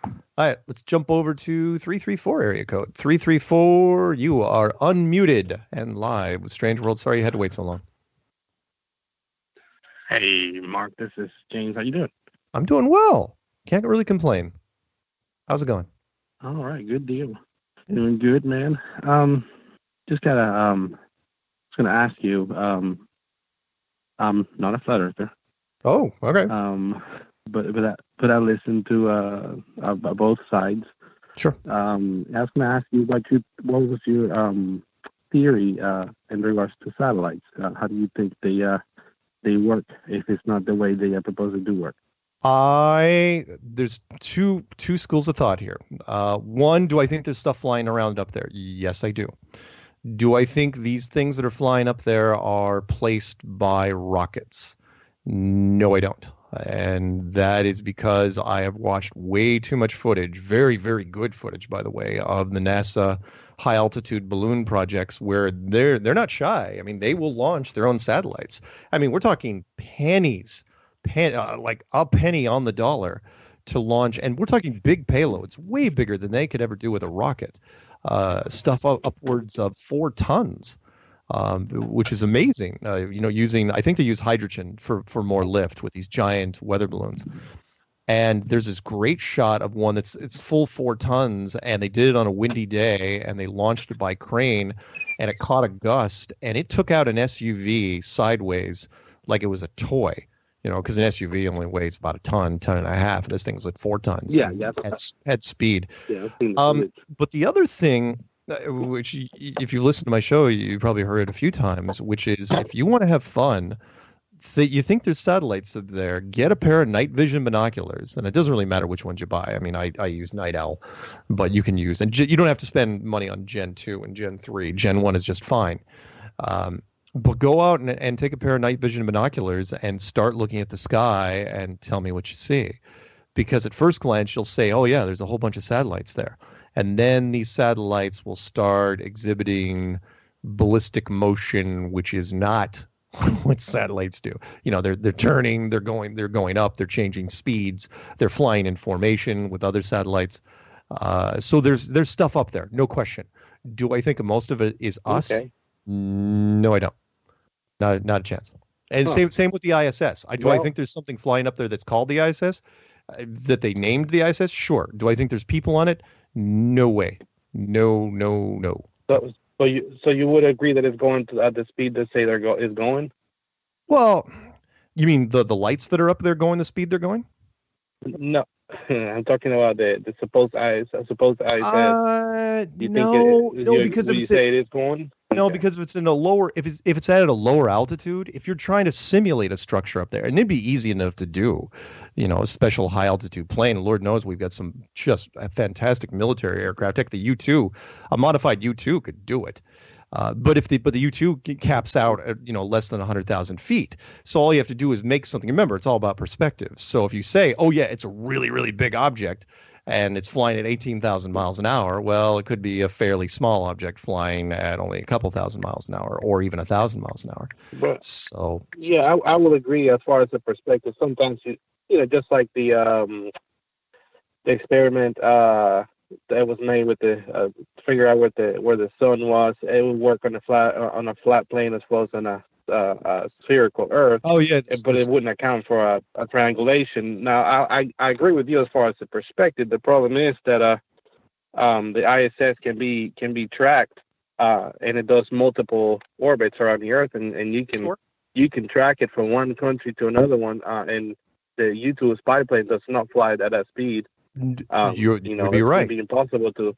All right, let's jump over to 334 area code. 334, you are unmuted and live with Strange World. Sorry you had to wait so long. Hey, Mark, this is James. How you doing? I'm doing well. Can't really complain. How's it going? All right, good deal. Doing good, man. Just gonna ask you. I'm not a flat earther. Oh, okay. But I listen to both sides. Sure. I was gonna ask you what was your theory in regards to satellites? How do you think they work if it's not the way they are proposed to do work? There's two schools of thought here. One, do I think there's stuff flying around up there? Yes, I do. Do I think these things that are flying up there are placed by rockets? No, I don't. And that is because I have watched way too much footage, very, very good footage, by the way, of the NASA high altitude balloon projects where they're not shy. I mean, they will launch their own satellites. I mean, we're talking pennies. Like a penny on the dollar to launch, and we're talking big payloads, way bigger than they could ever do with a rocket. Stuff upwards of 4 tons, which is amazing. Using, I think they use hydrogen for more lift with these giant weather balloons. And there's this great shot of one it's full 4 tons, and they did it on a windy day, and they launched it by crane, and it caught a gust, and it took out an SUV sideways like it was a toy. Because an SUV only weighs about a ton and a half. This thing was like 4 tons. Yeah. Had speed. Yeah. I've seen the but the other thing, which if you listen to my show, you probably heard it a few times, which is if you want to have fun, you think there's satellites up there, get a pair of night vision binoculars. And it doesn't really matter which ones you buy. I mean, I use Night Owl, but you can use, and you don't have to spend money on Gen 2 and Gen 3. Gen 1 is just fine. But go out and take a pair of night vision binoculars and start looking at the sky and tell me what you see. Because at first glance, you'll say, oh, yeah, there's a whole bunch of satellites there. And then these satellites will start exhibiting ballistic motion, which is not what satellites do. They're turning, they're going up, they're changing speeds, they're flying in formation with other satellites. So there's stuff up there, no question. Do I think most of it is us? Okay. No, I don't. Not a chance. And same with the ISS. I think there's something flying up there that's called the ISS, that they named the ISS? Sure. Do I think there's people on it? No way. No. So you would agree that it's going at the speed that say is going? Well, you mean the lights that are up there going the speed they're going? No. I'm talking about the supposed ISS. Because you say it is going. No, Okay. because if it's in a lower, if it's at a lower altitude, if you're trying to simulate a structure up there, and it'd be easy enough to do, a special high altitude plane. Lord knows we've got some just fantastic military aircraft. Heck, the U-2, a modified U-2 could do it. But the U2 caps out at less than 100,000 feet. So all you have to do is make something. Remember, it's all about perspective. So if you say, oh yeah, it's a really, really big object and it's flying at 18,000 miles an hour, well, it could be a fairly small object flying at only a couple thousand miles an hour, or even 1,000 miles an hour. But, so yeah, I will agree as far as the perspective. Sometimes just like the experiment that was made with the figure out where the sun was, it would work on a flat plane as well as on a spherical Earth. Oh yeah, but it wouldn't account for a triangulation. Now I agree with you as far as the perspective. The problem is that the ISS can be tracked, and it does multiple orbits around the Earth, and you can track it from one country to another one, and the U2 spy plane does not fly at that speed. You'd be right. It'd be impossible to.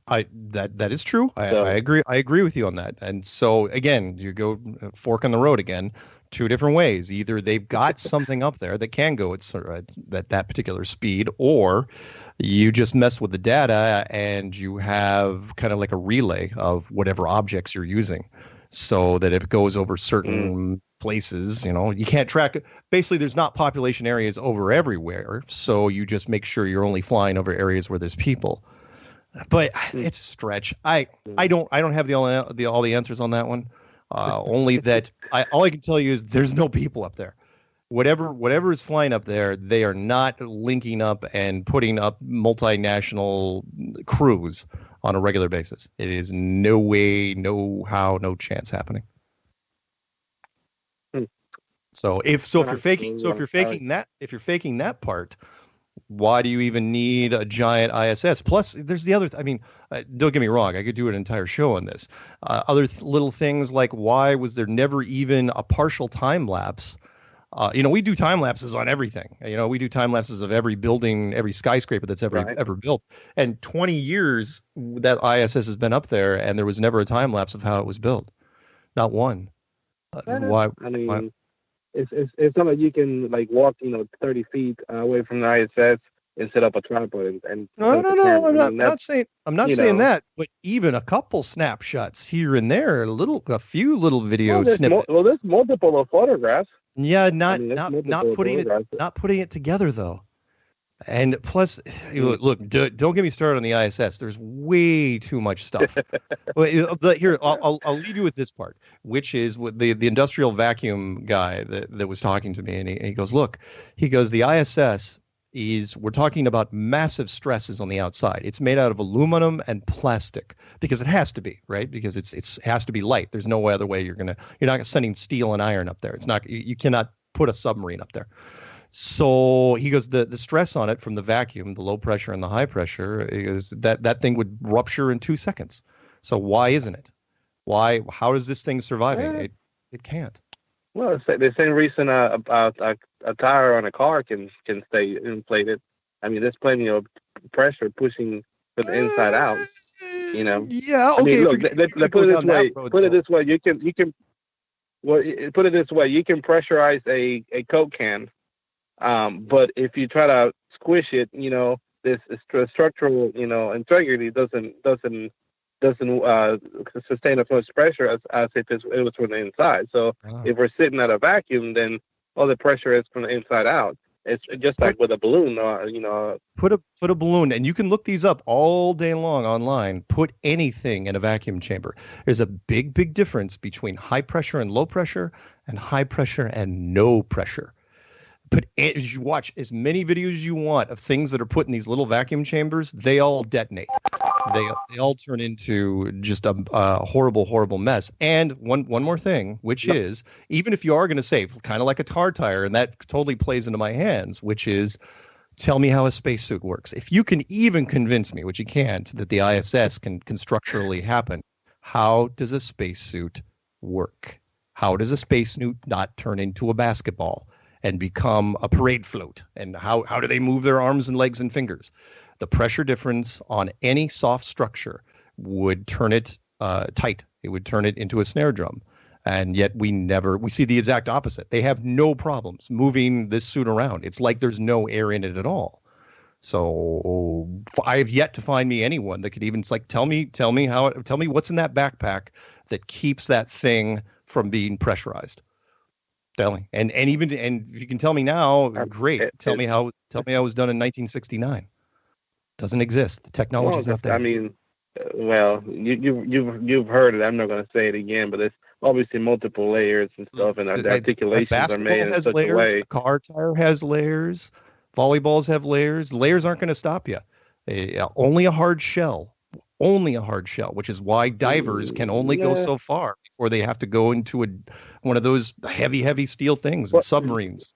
That is true. I agree. I agree with you on that. And so again, you go fork in the road again, two different ways. Either they've got something up there that can go at that particular speed, or you just mess with the data and you have kind of like a relay of whatever objects you're using, so that if it goes over certain places, you can't track it. Basically, there's not population areas over everywhere, so you just make sure you're only flying over areas where there's people. But it's a stretch. I don't have all the answers on that one. Only that all I can tell you is there's no people up there. Whatever is flying up there, they are not linking up and putting up multinational crews on a regular basis. It is no way, no how, no chance happening. So if you're faking that part, why do you even need a giant ISS? Plus, there's the other. Don't get me wrong. I could do an entire show on this. Other little things like, why was there never even a partial time lapse? We do time lapses on everything. We do time lapses of every building, every skyscraper that's ever built. And 20 years that ISS has been up there, and there was never a time lapse of how it was built. Not one. Why? It's not like you can walk 30 feet away from the ISS and set up a tripod and no. I'm not saying that, but even a couple snapshots here and there, a few little video snippets. There's multiple photographs. Yeah, not putting it together though. And plus, look, don't get me started on the ISS. There's way too much stuff. Here, I'll leave you with this part, which is with the industrial vacuum guy that was talking to me, and he goes, look, the ISS we're talking about massive stresses on the outside. It's made out of aluminum and plastic because it has to be, right? Because it has to be light. There's no other way you're not sending steel and iron up there. You cannot put a submarine up there. So he goes, the stress on it from the vacuum, the low pressure and the high pressure, is that thing would rupture in 2 seconds. So why isn't it? How is this thing surviving? It can't. Well, the same reason a tire on a car can stay inflated. There's plenty of pressure pushing from the inside out. Yeah. Okay. Put it this way. You can. Well, put it this way. You can pressurize a Coke can. But if you try to squish it, this structural, integrity doesn't sustain as much pressure as if it was from the inside. So if we're sitting at a vacuum, then all the pressure is from the inside out. It's just like with a balloon, Put a balloon, and you can look these up all day long online. Put anything in a vacuum chamber. There's a big difference between high pressure and low pressure, and high pressure and no pressure. But as you watch as many videos as you want of things that are put in these little vacuum chambers, they all detonate. They all turn into just a horrible mess. And one more thing, which is, even if you are going to save, kind of like a tar tire, and that totally plays into my hands, which is, tell me how a spacesuit works. If you can even convince me, which you can't, that the ISS can structurally happen, how does a spacesuit work? How does a spacesuit not turn into a basketball and become a parade float? And how do they move their arms and legs and fingers? The pressure difference on any soft structure would turn it tight. It would turn it into a snare drum. And yet we see the exact opposite. They have no problems moving this suit around. It's like there's no air in it at all. So I have yet to find me anyone that could even tell me what's in that backpack that keeps that thing from being pressurized. And if you can tell me now, great. Tell me how it was done in 1969. Doesn't exist. The technology's not there. I mean, well, you've heard it. I'm not going to say it again, but it's obviously multiple layers and stuff, and the articulations are made in such a way. A car tire has layers. Volleyballs have layers. Layers aren't going to stop you. Only a hard shell. Only a hard shell, which is why divers can only go so far before they have to go into one of those heavy steel things and submarines.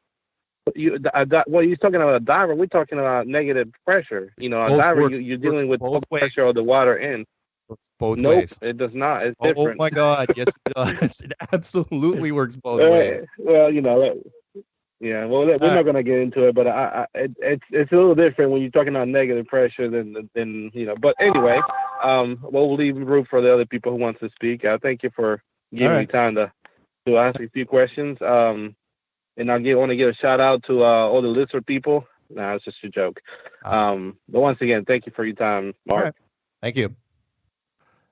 You're talking about a diver. We're talking about negative pressure. A diver, you're dealing with both pressure of the water in. Both ways. It does not. It's different. Oh my God! Yes, it does. It absolutely works both ways. Well, yeah. Well, we're not going to get into it, but it's a little different when you're talking about negative pressure than. But anyway, we'll leave room for the other people who want to speak. Thank you for giving me time to ask a few questions. And I want to give a shout out to all the lizard people. No, it's just a joke. But once again, thank you for your time, Mark. Right. Thank you.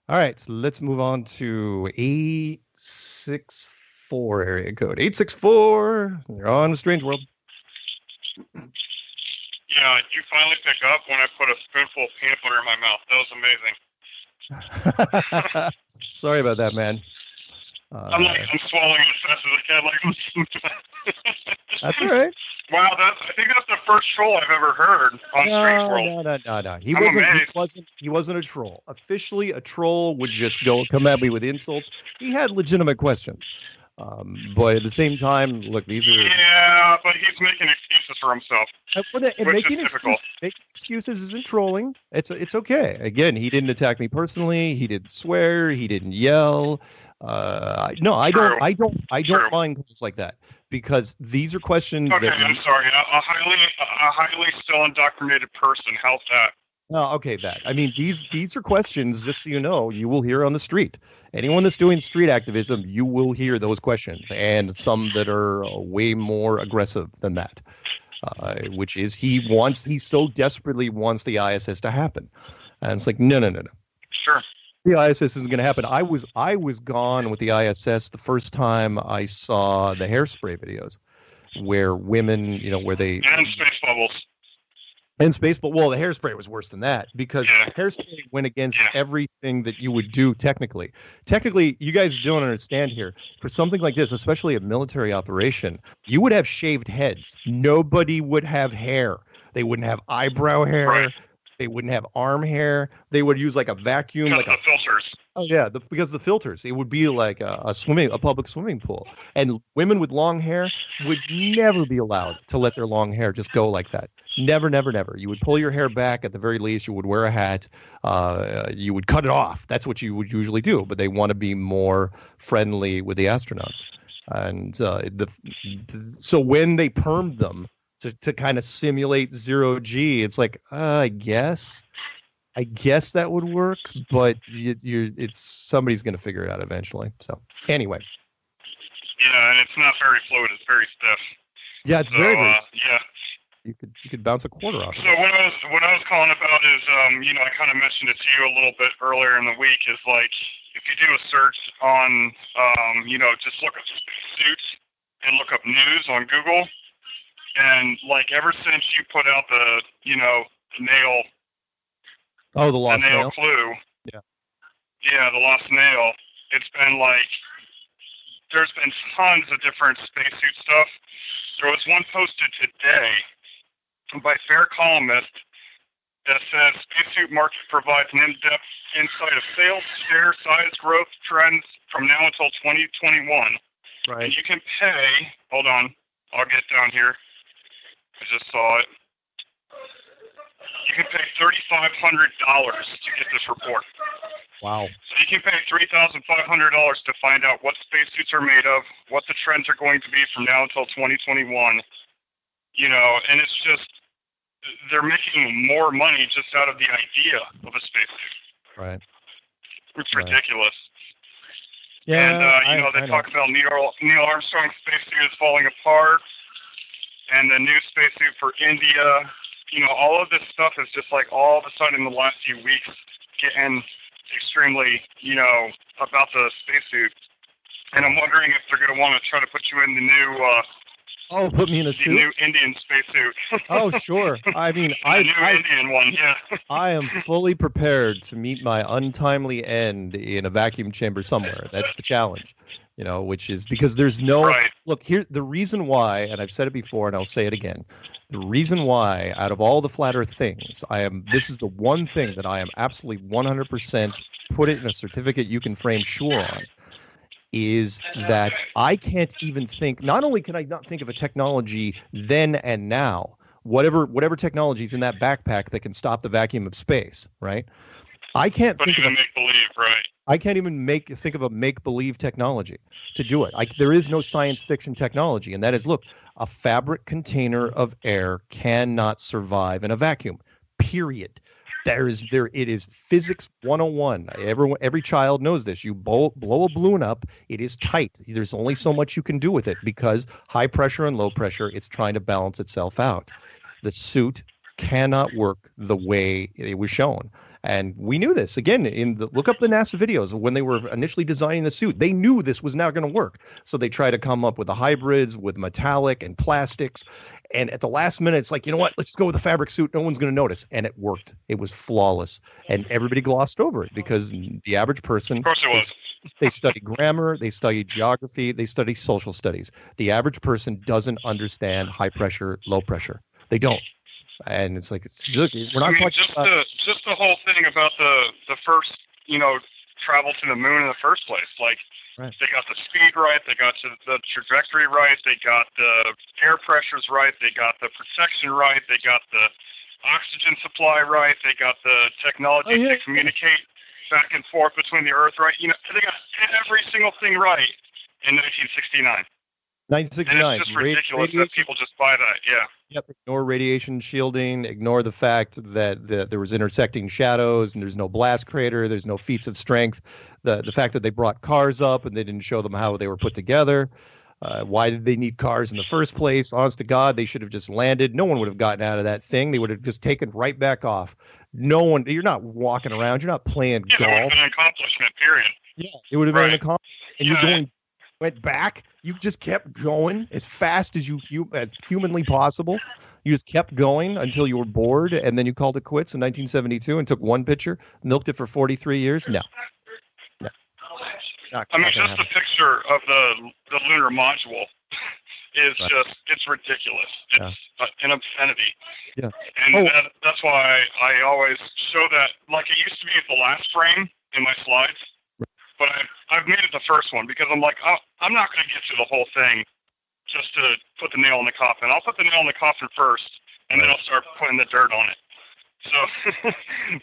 All right, so let's move on to 864 area code. 864, you're on the Strange World. Yeah, you finally pick up when I put a spoonful of peanut butter in my mouth. That was amazing. Sorry about that, man. I'm swallowing as fast as I can. That's all right. Wow, I think that's the first troll I've ever heard on Strange World. No. He wasn't a troll. Officially, a troll would just come at me with insults. He had legitimate questions. But at the same time, look, these are... Yeah, but he's making excuses for himself. Making excuses isn't trolling. It's okay. Again, he didn't attack me personally. He didn't swear. He didn't yell. I don't mind things like that because these are questions. Okay, I'm sorry. A highly still indoctrinated person. How's that? Oh, okay. I mean, these are questions. Just so you know, you will hear on the street. Anyone that's doing street activism, you will hear those questions, and some that are way more aggressive than that. Which is he so desperately wants the ISS to happen, and it's like no. Sure. The ISS isn't going to happen. I was gone with the ISS the first time I saw the hairspray videos, where women, where they and space bubbles. And well, the hairspray was worse than that because hairspray went against everything that you would do technically. Technically, you guys don't understand here. For something like this, especially a military operation, you would have shaved heads. Nobody would have hair. They wouldn't have eyebrow hair. Right. They wouldn't have arm hair. They would use like a vacuum, because the filters. Oh yeah, because of the filters. It would be like a public swimming pool. And women with long hair would never be allowed to let their long hair just go like that. Never. You would pull your hair back at the very least. You would wear a hat. You would cut it off. That's what you would usually do. But they want to be more friendly with the astronauts. And so when they permed them to kind of simulate 0G, it's like I guess that would work, but it's somebody's going to figure it out eventually. So anyway. Yeah, and it's not very fluid. It's very stiff. Yeah, it's very stiff. Yeah. You could bounce a quarter off. So what I was calling about is, I kind of mentioned it to you a little bit earlier in the week. Is like if you do a search on, just look up suits and look up news on Google, and like ever since you put out the nail. Oh, the lost nail clue. Yeah. Yeah, the lost nail. It's been like there's been tons of different spacesuit stuff. There was one posted today by Fair Columnist that says spacesuit market provides an in-depth insight of sales, share, size, growth trends from now until 2021. Right. And you can pay. Hold on, I'll get down here. I just saw it. You can pay $3,500 to get this report. Wow. So you can pay $3,500 to find out what spacesuits are made of, what the trends are going to be from now until 2021. And it's just, they're making more money just out of the idea of a spacesuit. Right. It's ridiculous. Yeah. And, they talk about Neil Armstrong's spacesuit is falling apart, and the new spacesuit for India all of this stuff is just like all of a sudden in the last few weeks getting extremely, about the spacesuit. And I'm wondering if they're going to want to try to put you in the new, put me in a the suit? new Indian spacesuit. Oh, sure. I mean, the new Indian one, yeah. I am fully prepared to meet my untimely end in a vacuum chamber somewhere. That's the challenge, which is because there's no look here. The reason why, and I've said it before and I'll say it again, the reason why out of all the flat earth things, this is the one thing that I am absolutely 100% put it in a certificate you can frame sure on, is that I can't even think, not only can I not think of a technology then and now, whatever technology's in that backpack that can stop the vacuum of space, right? I can't think of make-believe, right? I can't even think of a make-believe technology to do it. There is no science fiction technology, and that is, look, a fabric container of air cannot survive in a vacuum, period. It is physics 101. Every child knows this. You blow a balloon up, it is tight. There's only so much you can do with it because high pressure and low pressure, it's trying to balance itself out. The suit cannot work the way it was shown. And we knew this. Again, look up the NASA videos when they were initially designing the suit. They knew this was not going to work. So they tried to come up with the hybrids with metallic and plastics. And at the last minute, it's like, you know what? Let's just go with the fabric suit. No one's going to notice. And it worked. It was flawless. And everybody glossed over it because the average person, of course it was. They study grammar, they study geography, they study social studies. The average person doesn't understand high pressure, low pressure. They don't. And it's like, look, we're not talking about just the whole thing about the first, travel to the moon in the first place. Like, They got the speed right, they got the trajectory right, they got the air pressures right, they got the protection right, they got the oxygen supply right, they got the technology to communicate back and forth between the Earth right. They got every single thing right in 1969. 1969. And it's just ridiculous that people just buy that, yeah. Yep. Ignore radiation shielding. Ignore the fact that there was intersecting shadows and there's no blast crater. There's no feats of strength. The fact that they brought cars up and they didn't show them how they were put together. Why did they need cars in the first place? Honest to God, they should have just landed. No one would have gotten out of that thing. They would have just taken right back off. No one. You're not walking around. You're not playing golf. It would have been an accomplishment, period. Yeah, it would have been an accomplishment. And you're went back. You just kept going as fast as as humanly possible. You just kept going until you were bored, and then you called it quits in 1972 and took one picture, milked it for 43 years. No. Just the picture of the lunar module is it's ridiculous. It's an obscenity. Yeah. And that's why I always show that, like it used to be the last frame in my slides. But I've made it the first one because I'm like, I'm not going to get through the whole thing just to put the nail in the coffin. I'll put the nail in the coffin first, and then I'll start putting the dirt on it. So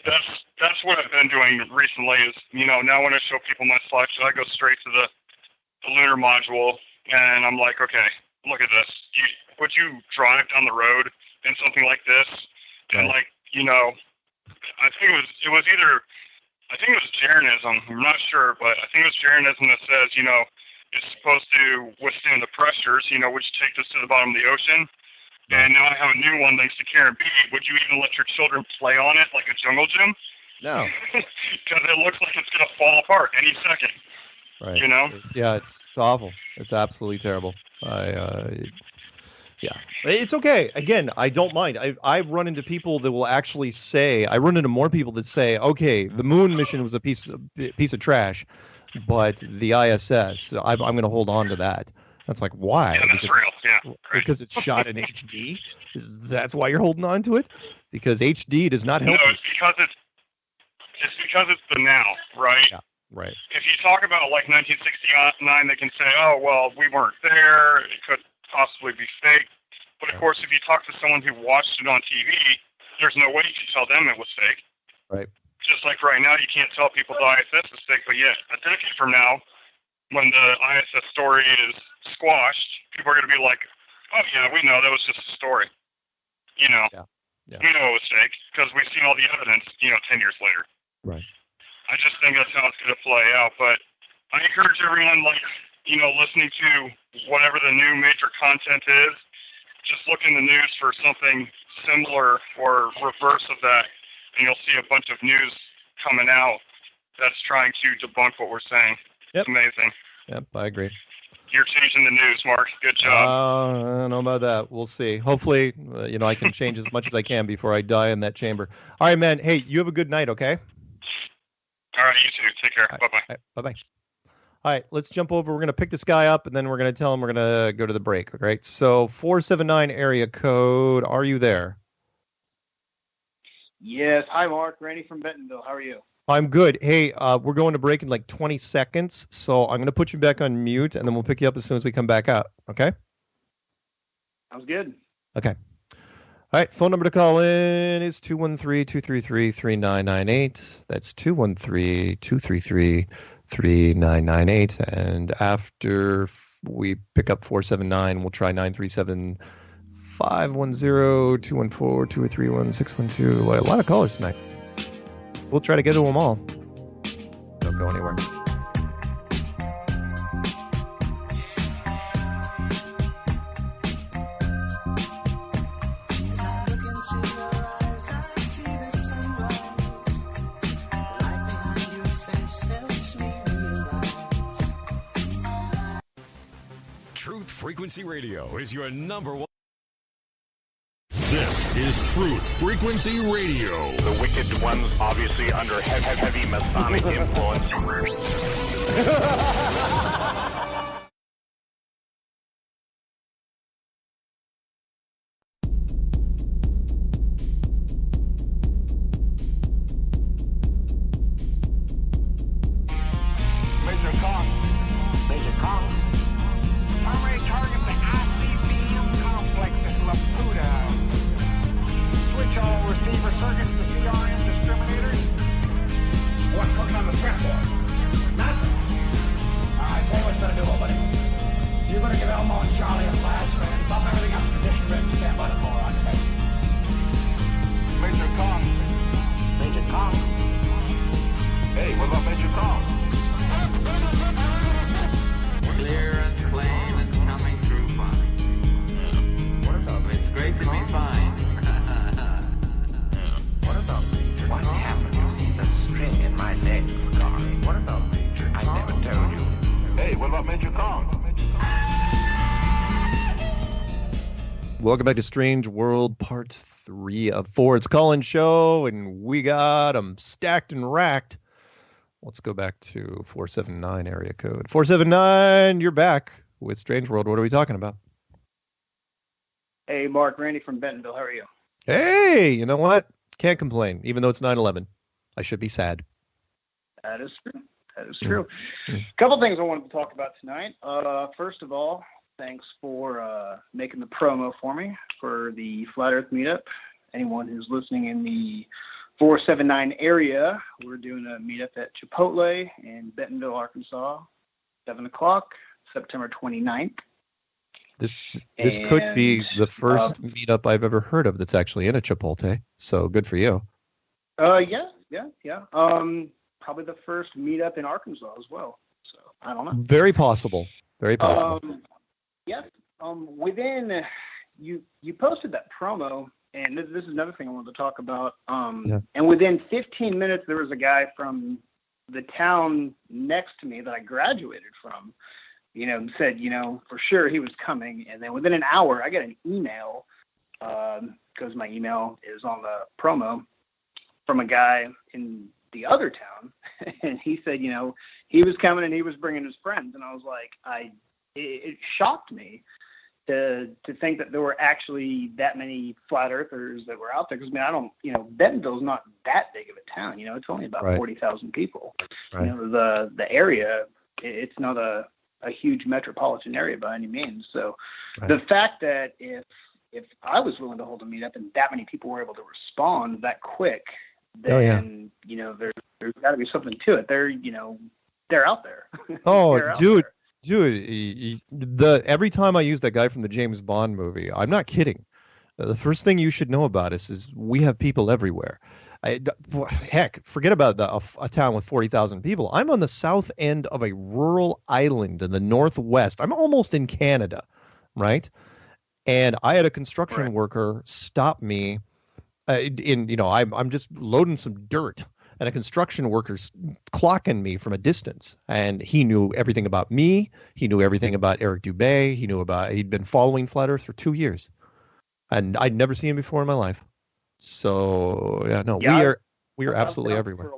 that's what I've been doing recently is, now when I show people my slideshow, I go straight to the lunar module, and I'm like, okay, look at this. Would you drive down the road in something like this? And I think it was Jeranism. I'm not sure, but I think it was Jeranism that says, it's supposed to withstand the pressures, which take us to the bottom of the ocean. And now I have a new one thanks to Karen B. Would you even let your children play on it like a jungle gym? No. Because it looks like it's going to fall apart any second. Right. Yeah, it's awful. It's absolutely terrible. Yeah, it's okay. Again, I don't mind. I run into people that will actually say, I run into more people that say, okay, the moon mission was a piece of trash, but the ISS, I'm going to hold on to that. That's like, why? Yeah, that's real. Yeah, because it's shot in HD. That's why you're holding on to it? Because HD does not help. No, it's because it's the now, right? Yeah, right. If you talk about like 1969, they can say, oh, well, we weren't there. It could possibly be fake. But of course, if you talk to someone who watched it on TV, there's no way you can tell them it was fake. Right. Just like right now, you can't tell people the ISS is fake. But yet, a decade from now, when the ISS story is squashed, people are going to be like, oh, yeah, we know that was just a story. We know it was fake because we've seen all the evidence, 10 years later. Right. I just think that's how it's going to play out. But I encourage everyone, listening to whatever the new major content is, just look in the news for something similar or reverse of that, and you'll see a bunch of news coming out that's trying to debunk what we're saying. Yep. It's amazing. Yep, I agree. You're changing the news, Mark. Good job. I don't know about that. We'll see. Hopefully, I can change as much as I can before I die in that chamber. All right, man. Hey, you have a good night, okay? All right, you too. Take care. Bye-bye. Bye-bye. All right, let's jump over. We're going to pick this guy up, and then we're going to tell him we're going to go to the break, all right? So 479 area code. Are you there? Yes. Hi, Mark. Randy from Bentonville. How are you? I'm good. Hey, we're going to break in like 20 seconds, so I'm going to put you back on mute, and then we'll pick you up as soon as we come back out, okay? Sounds good. Okay. All right, phone number to call in is 213-233-3998. That's 213-233-3998. And after we pick up 479, we'll try 937-510, 214, 231, 612. A lot of callers tonight. We'll try to get to them all. Don't go anywhere. Truth Frequency Radio is your number one. This is Truth Frequency Radio. The wicked ones, obviously under heavy Masonic influence. Major Kong. Primary target the ICBM complex at Laputa. Switch all receiver circuits to CRM discriminators. What's cooking on the threat board? Nothing. Alright, tell you what you better do, old buddy. You better give Elmo and Charlie a flash, man. Bump everything up to condition written. Stand by the call, okay? Major Kong. Hey, what about Major Kong? Clear and plain and coming through fine. What about It's great to be fine. What about Major Kong? What's happened? You see the string in my neck scarring. What about Major I Kong? never told you. Hey, what about Major Kong? Welcome back to Strange World Part 3 of 4. It's Colin Show, and we got them stacked and racked. Let's go back to 479 area code. 479, you're back with Strange World. What are we talking about? Hey, Mark. Randy from Bentonville. How are you? Hey, you know what? Can't complain, even though it's 9/11. I should be sad. That is true. A couple things I wanted to talk about tonight. First of all, thanks for making the promo for me for the Flat Earth meetup. Anyone who's listening in the 479 area, we're doing a meetup at Chipotle in Bentonville, Arkansas, 7 o'clock, September 29th. This could be the first meetup I've ever heard of that's actually in a Chipotle. So good for you. Yeah. Probably the first meetup in Arkansas as well. So I don't know. Very possible. Yes. Within you posted that promo, and this is another thing I wanted to talk about. And within 15 minutes, there was a guy from the town next to me that I graduated from, said, for sure he was coming. And then within an hour, I got an email, because my email is on the promo, from a guy in the other town. And he said, he was coming and he was bringing his friends. And I was like, it shocked me to think that there were actually that many flat earthers that were out there. Because, Bentonville's not that big of a town. It's only about 40,000 people. Right. The area, it's not a huge metropolitan area by any means. So the fact that if I was willing to hold a meetup and that many people were able to respond that quick, then, there's got to be something to it. They're out there. Oh, dude. Every time I use that guy from the James Bond movie, I'm not kidding. The first thing you should know about us is we have people everywhere. Heck, forget about a town with 40,000 people. I'm on the south end of a rural island in the northwest. I'm almost in Canada, right? And I had a construction worker stop me I'm just loading some dirt, and a construction worker's clocking me from a distance. And he knew everything about me. He knew everything about Eric Dubé. He'd been following Flat Earth for 2 years. And I'd never seen him before in my life. So we are absolutely everywhere.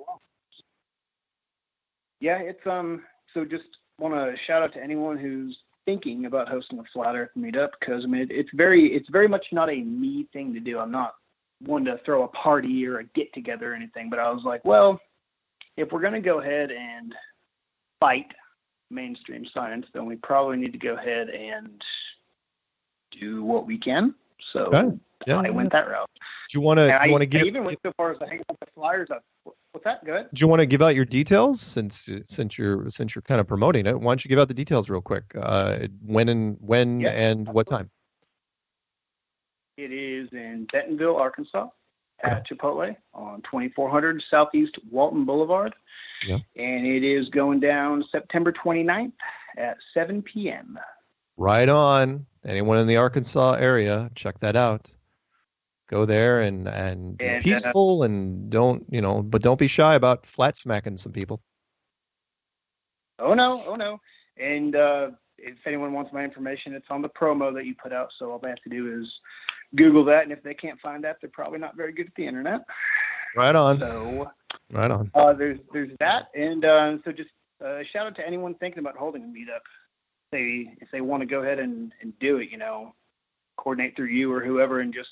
Yeah, it's so just want to shout out to anyone who's thinking about hosting a Flat Earth meetup, because I mean it's very much not a me thing to do. I'm not one to throw a party or a get together or anything, but I was like, well, if we're going to go ahead and fight mainstream science, then we probably need to go ahead and do what we can. So I went that route. Do you want to give? I even went so far as to hang out with the flyers. What's that? Go ahead. Do you want to give out your details since you're kind of promoting it? Why don't you give out the details real quick? When and what time? It is in Bentonville, Arkansas, at Chipotle on 2400 Southeast Walton Boulevard. Yeah. And it is going down September 29th at 7 p.m. Right on. Anyone in the Arkansas area, check that out. Go there and be peaceful and don't be shy about flat smacking some people. Oh no. And if anyone wants my information, it's on the promo that you put out. So all they have to do is Google that, and if they can't find that, they're probably not very good at the internet. Right on. So, right on. There's that, and so just shout out to anyone thinking about holding a meetup. If they want to go ahead and do it, coordinate through you or whoever, and just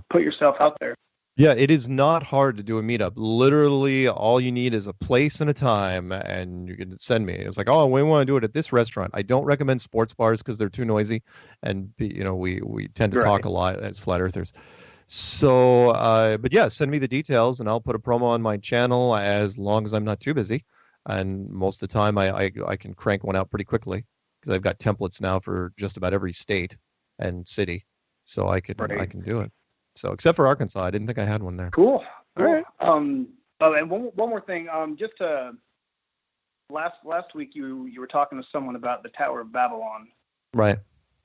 put yourself out there. Yeah, it is not hard to do a meetup. Literally, all you need is a place and a time, and you can send me. It's like, oh, we want to do it at this restaurant. I don't recommend sports bars because they're too noisy, and we tend to talk a lot as flat earthers. So, but yeah, send me the details, and I'll put a promo on my channel as long as I'm not too busy. And most of the time, I can crank one out pretty quickly because I've got templates now for just about every state and city, so I can do it. So, except for Arkansas, I didn't think I had one there. Cool. All right. And one more thing. Just last week, you were talking to someone about the Tower of Babylon. Right.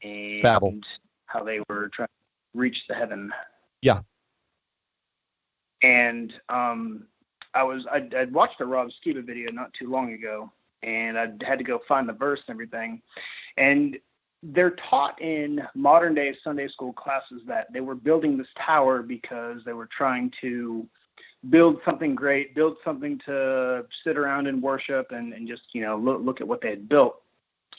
And Babel. How they were trying to reach the heaven. Yeah. And I'd watched a Rob Skiba video not too long ago, and I had to go find the verse and everything. And they're taught in modern day Sunday school classes that they were building this tower because they were trying to build something great, build something to sit around and worship and just, look at what they had built.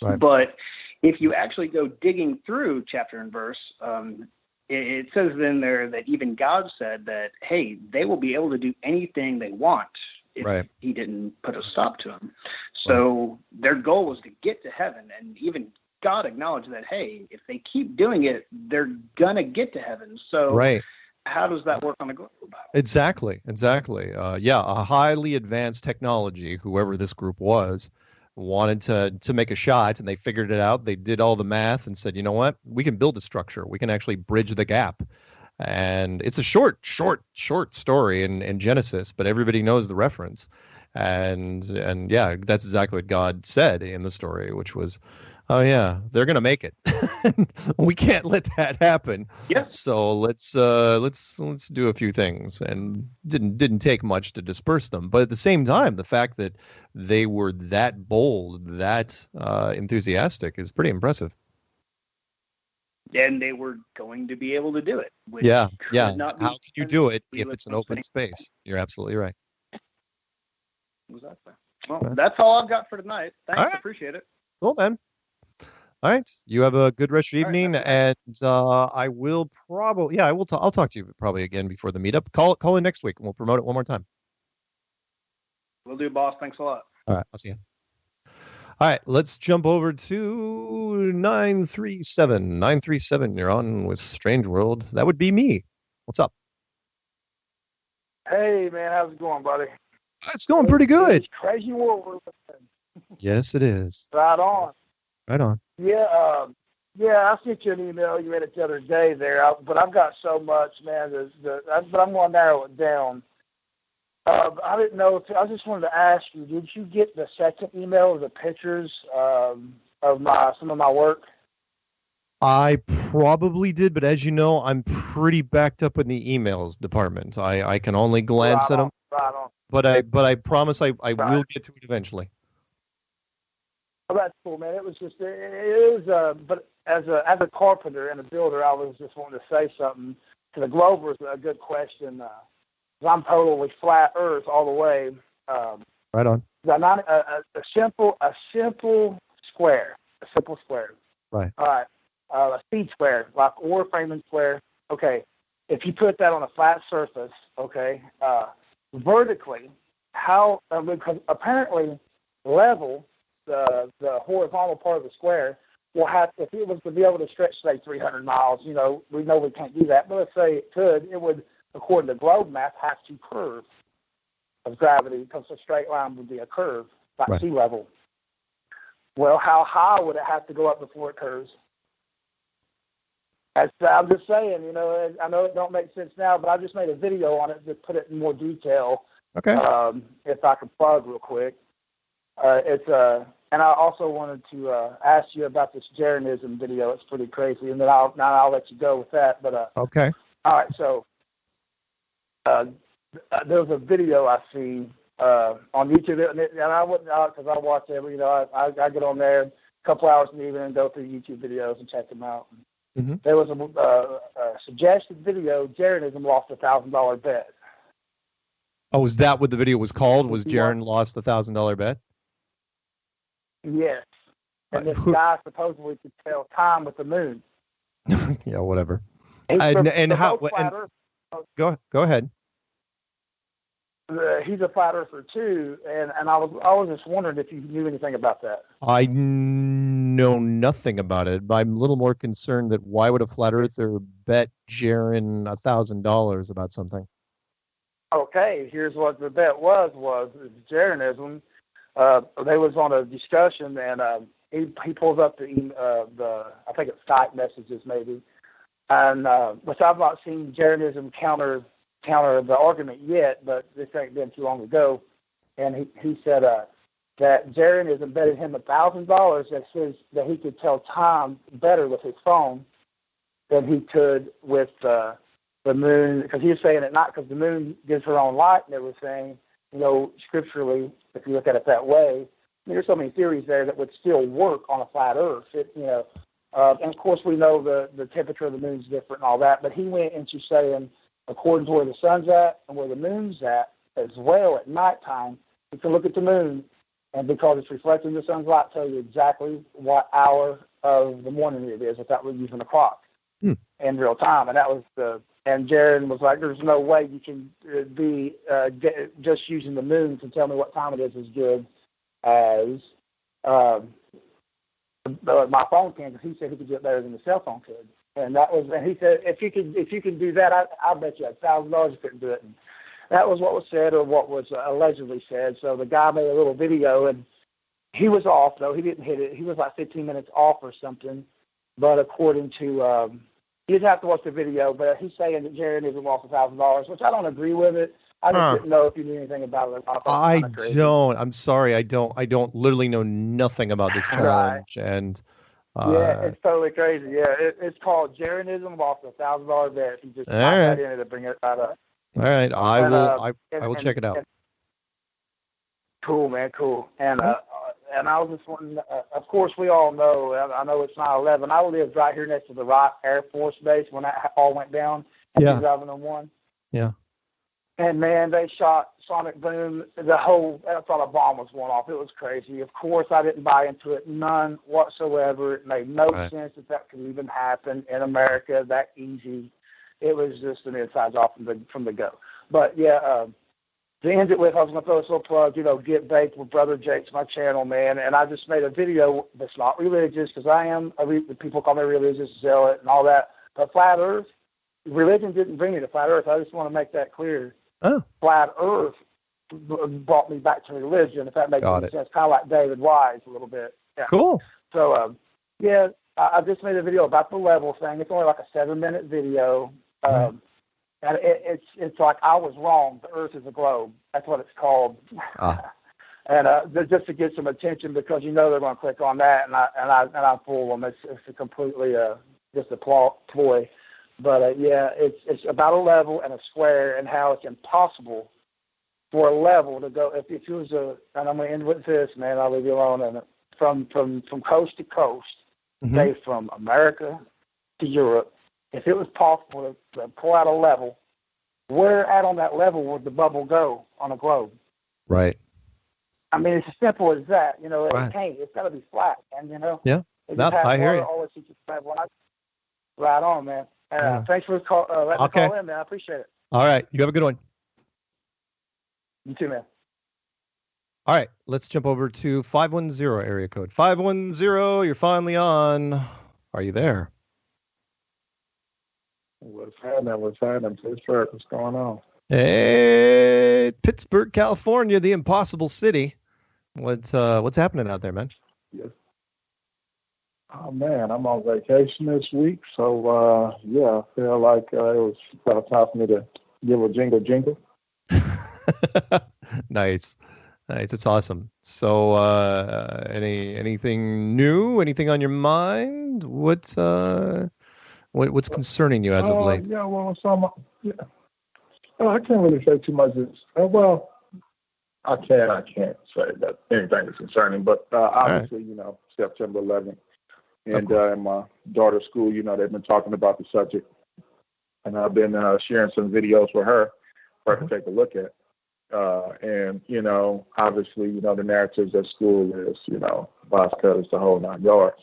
Right. But if you actually go digging through chapter and verse, it says in there that even God said that, hey, they will be able to do anything they want if he didn't put a stop to them. So their goal was to get to heaven, and even God acknowledged that, hey, if they keep doing it, they're gonna get to heaven. So how does that work on the globe? Exactly. A highly advanced technology, whoever this group was, wanted to make a shot, and they figured it out. They did all the math and said, you know what, we can build a structure. We can actually bridge the gap. And it's a short story in Genesis, but everybody knows the reference. And yeah, that's exactly what God said in the story, which was, oh yeah, they're gonna make it. We can't let that happen. Yes. So let's do a few things, and didn't take much to disperse them. But at the same time, the fact that they were that bold, that enthusiastic, is pretty impressive. And they were going to be able to do it. Yeah. How can you do it if it's an open space? You're absolutely right. Exactly. Well, that's all I've got for tonight. Thanks. Right. Appreciate it. Cool, then. All right. You have a good rest of your evening, and I will probably, I'll talk to you probably again before the meetup. Call in next week, and we'll promote it one more time. Will do, boss. Thanks a lot. All right. I'll see you. All right. Let's jump over to 937. 937, you're on with Strange World. That would be me. What's up? Hey, man. How's it going, buddy? It's going pretty good. It's crazy world we're living in. Yes, it is. Right on. Right on. Yeah, I sent you an email. You read it the other day there, but I've got so much, man. But I'm going to narrow it down. I didn't know. I just wanted to ask you: did you get the second email of the pictures of some of my work? I probably did, but as you know, I'm pretty backed up in the emails department. I can only glance at them. Right on. But I promise I will get to it eventually. Well, that's cool, man. It was just it was but as a carpenter and a builder, I was just wanting to say something to the Glover. Is a good question. I'm totally flat Earth all the way. Right on. A simple square. A simple square. Right. All right. A seed square, like or framing square. Okay. If you put that on a flat surface, okay, vertically, how? Because apparently, level the horizontal part of the square will have. If it was to be able to stretch, say, 300 miles, we know we can't do that. But let's say it could. It would, according to globe math, have to curve of gravity because a straight line would be a curve, like sea level. Well, how high would it have to go up before it curves? I'm just saying, I know it don't make sense now, but I just made a video on it to put it in more detail. Okay. If I could plug real quick. And I also wanted to ask you about this Jeranism video. It's pretty crazy, and then I'll let you go with that. But okay. All right, so there's a video I see on YouTube, and I wouldn't because I watch every. I get on there a couple hours in the evening and go through YouTube videos and check them out. Mm-hmm. There was a suggested video. Jeranism lost $1,000 bet. Oh, is that what the video was called? Was Jaron lost the $1,000 bet? Yes. And this guy supposedly could tell time with the moon. Yeah, whatever. And how? Go ahead. He's a flat earther too, and I was just wondering if you knew anything about that. I know nothing about it, but I'm a little more concerned that why would a flat earther bet Jaron $1,000 about something? Okay, here's what the bet was Jeranism. They was on a discussion, and he pulls up the I think it's Skype messages maybe, and which I've not seen Jeranism counter the argument yet, but this ain't been too long ago. And he said that Jeranism betted him $1,000 that says that he could tell time better with his phone than he could with the moon, because he was saying it not because the moon gives her own light and everything. Scripturally, if you look at it that way, there's so many theories there that would still work on a flat Earth. And of course we know the temperature of the moon is different and all that, but he went into saying, according to where the sun's at and where the moon's at as well at nighttime, you can look at the moon, and because it's reflecting the sun's light, tell you exactly what hour of the morning it is without using a clock in real time. And that was and Jaron was like, there's no way you can be just using the moon to tell me what time it is as good as my phone can, because he said he could do it better than the cell phone could. And he said, if you can do that, I bet you $1,000 you couldn't do it. And that was what was said, or what was allegedly said. So the guy made a little video, and he was off though. He didn't hit it. He was like 15 minutes off or something. But according to, you'd have to watch the video. But he's saying that Jeranism lost $1,000, which I don't agree with it. I just didn't know if you knew anything about it. I don't. I'm sorry. I don't. Literally know nothing about this challenge. Right. And yeah, it's totally crazy. Yeah, it's called Jeranism lost $1,000 bet. If you just type that in to bring it right up. All right, I will check it out. Cool, man, cool. And I was just wondering. Of course, we all know. I know it's 9/11. I lived right here next to the Wright Air Force Base when that all went down in 2001. Yeah. And man, they shot sonic boom. I thought a bomb was going off. It was crazy. Of course, I didn't buy into it, none whatsoever. It made no sense that could even happen in America that easy. It was just an inside job from the go. But yeah, to end it with, I was going to throw this little plug. Get Baked with Brother Jake's my channel, man. And I just made a video that's not religious, because I am people call me religious, zealot, and all that. But flat Earth, religion didn't bring me to flat Earth. I just want to make that clear. Oh. Flat Earth brought me back to religion, if that makes any sense. Kind of like David Wise a little bit. Yeah. Cool. So, I just made a video about the level thing. It's only like a 7-minute video. And it's like I was wrong. The Earth is a globe. That's what it's called. And just to get some attention because they're going to click on that, and I fool them. It's a completely just a ploy. But yeah, it's about a level and a square, and how it's impossible for a level to go. If it was and I'm going to end with this, man. I'll leave you alone. And from coast to coast, say from America to Europe, if it was possible to pull out a level, where at on that level would the bubble go on a globe? Right. I mean, it's as simple as that. Right. It can't. It's got to be flat, and Yeah. No, I hear you. Always right on, man. Thanks for letting me call in, man. I appreciate it. All right. You have a good one. You too, man. All right. Let's jump over to 510 area code. 510, you're finally on. Are you there? What's happening? Pittsburgh, what's going on? Hey, Pittsburgh, California, the impossible city. What's happening out there, man? Yes. Oh man, I'm on vacation this week, so I feel like it was about time for me to give a jingle. Nice. It's awesome. So, anything new? Anything on your mind? What's concerning you as of late? I can't really say too much. I can't say that anything is concerning, but obviously, September 11th, and in my daughter's school, they've been talking about the subject, and I've been sharing some videos with her for her to take a look at. And obviously, the narratives at school is, box cutters, the whole 9 yards.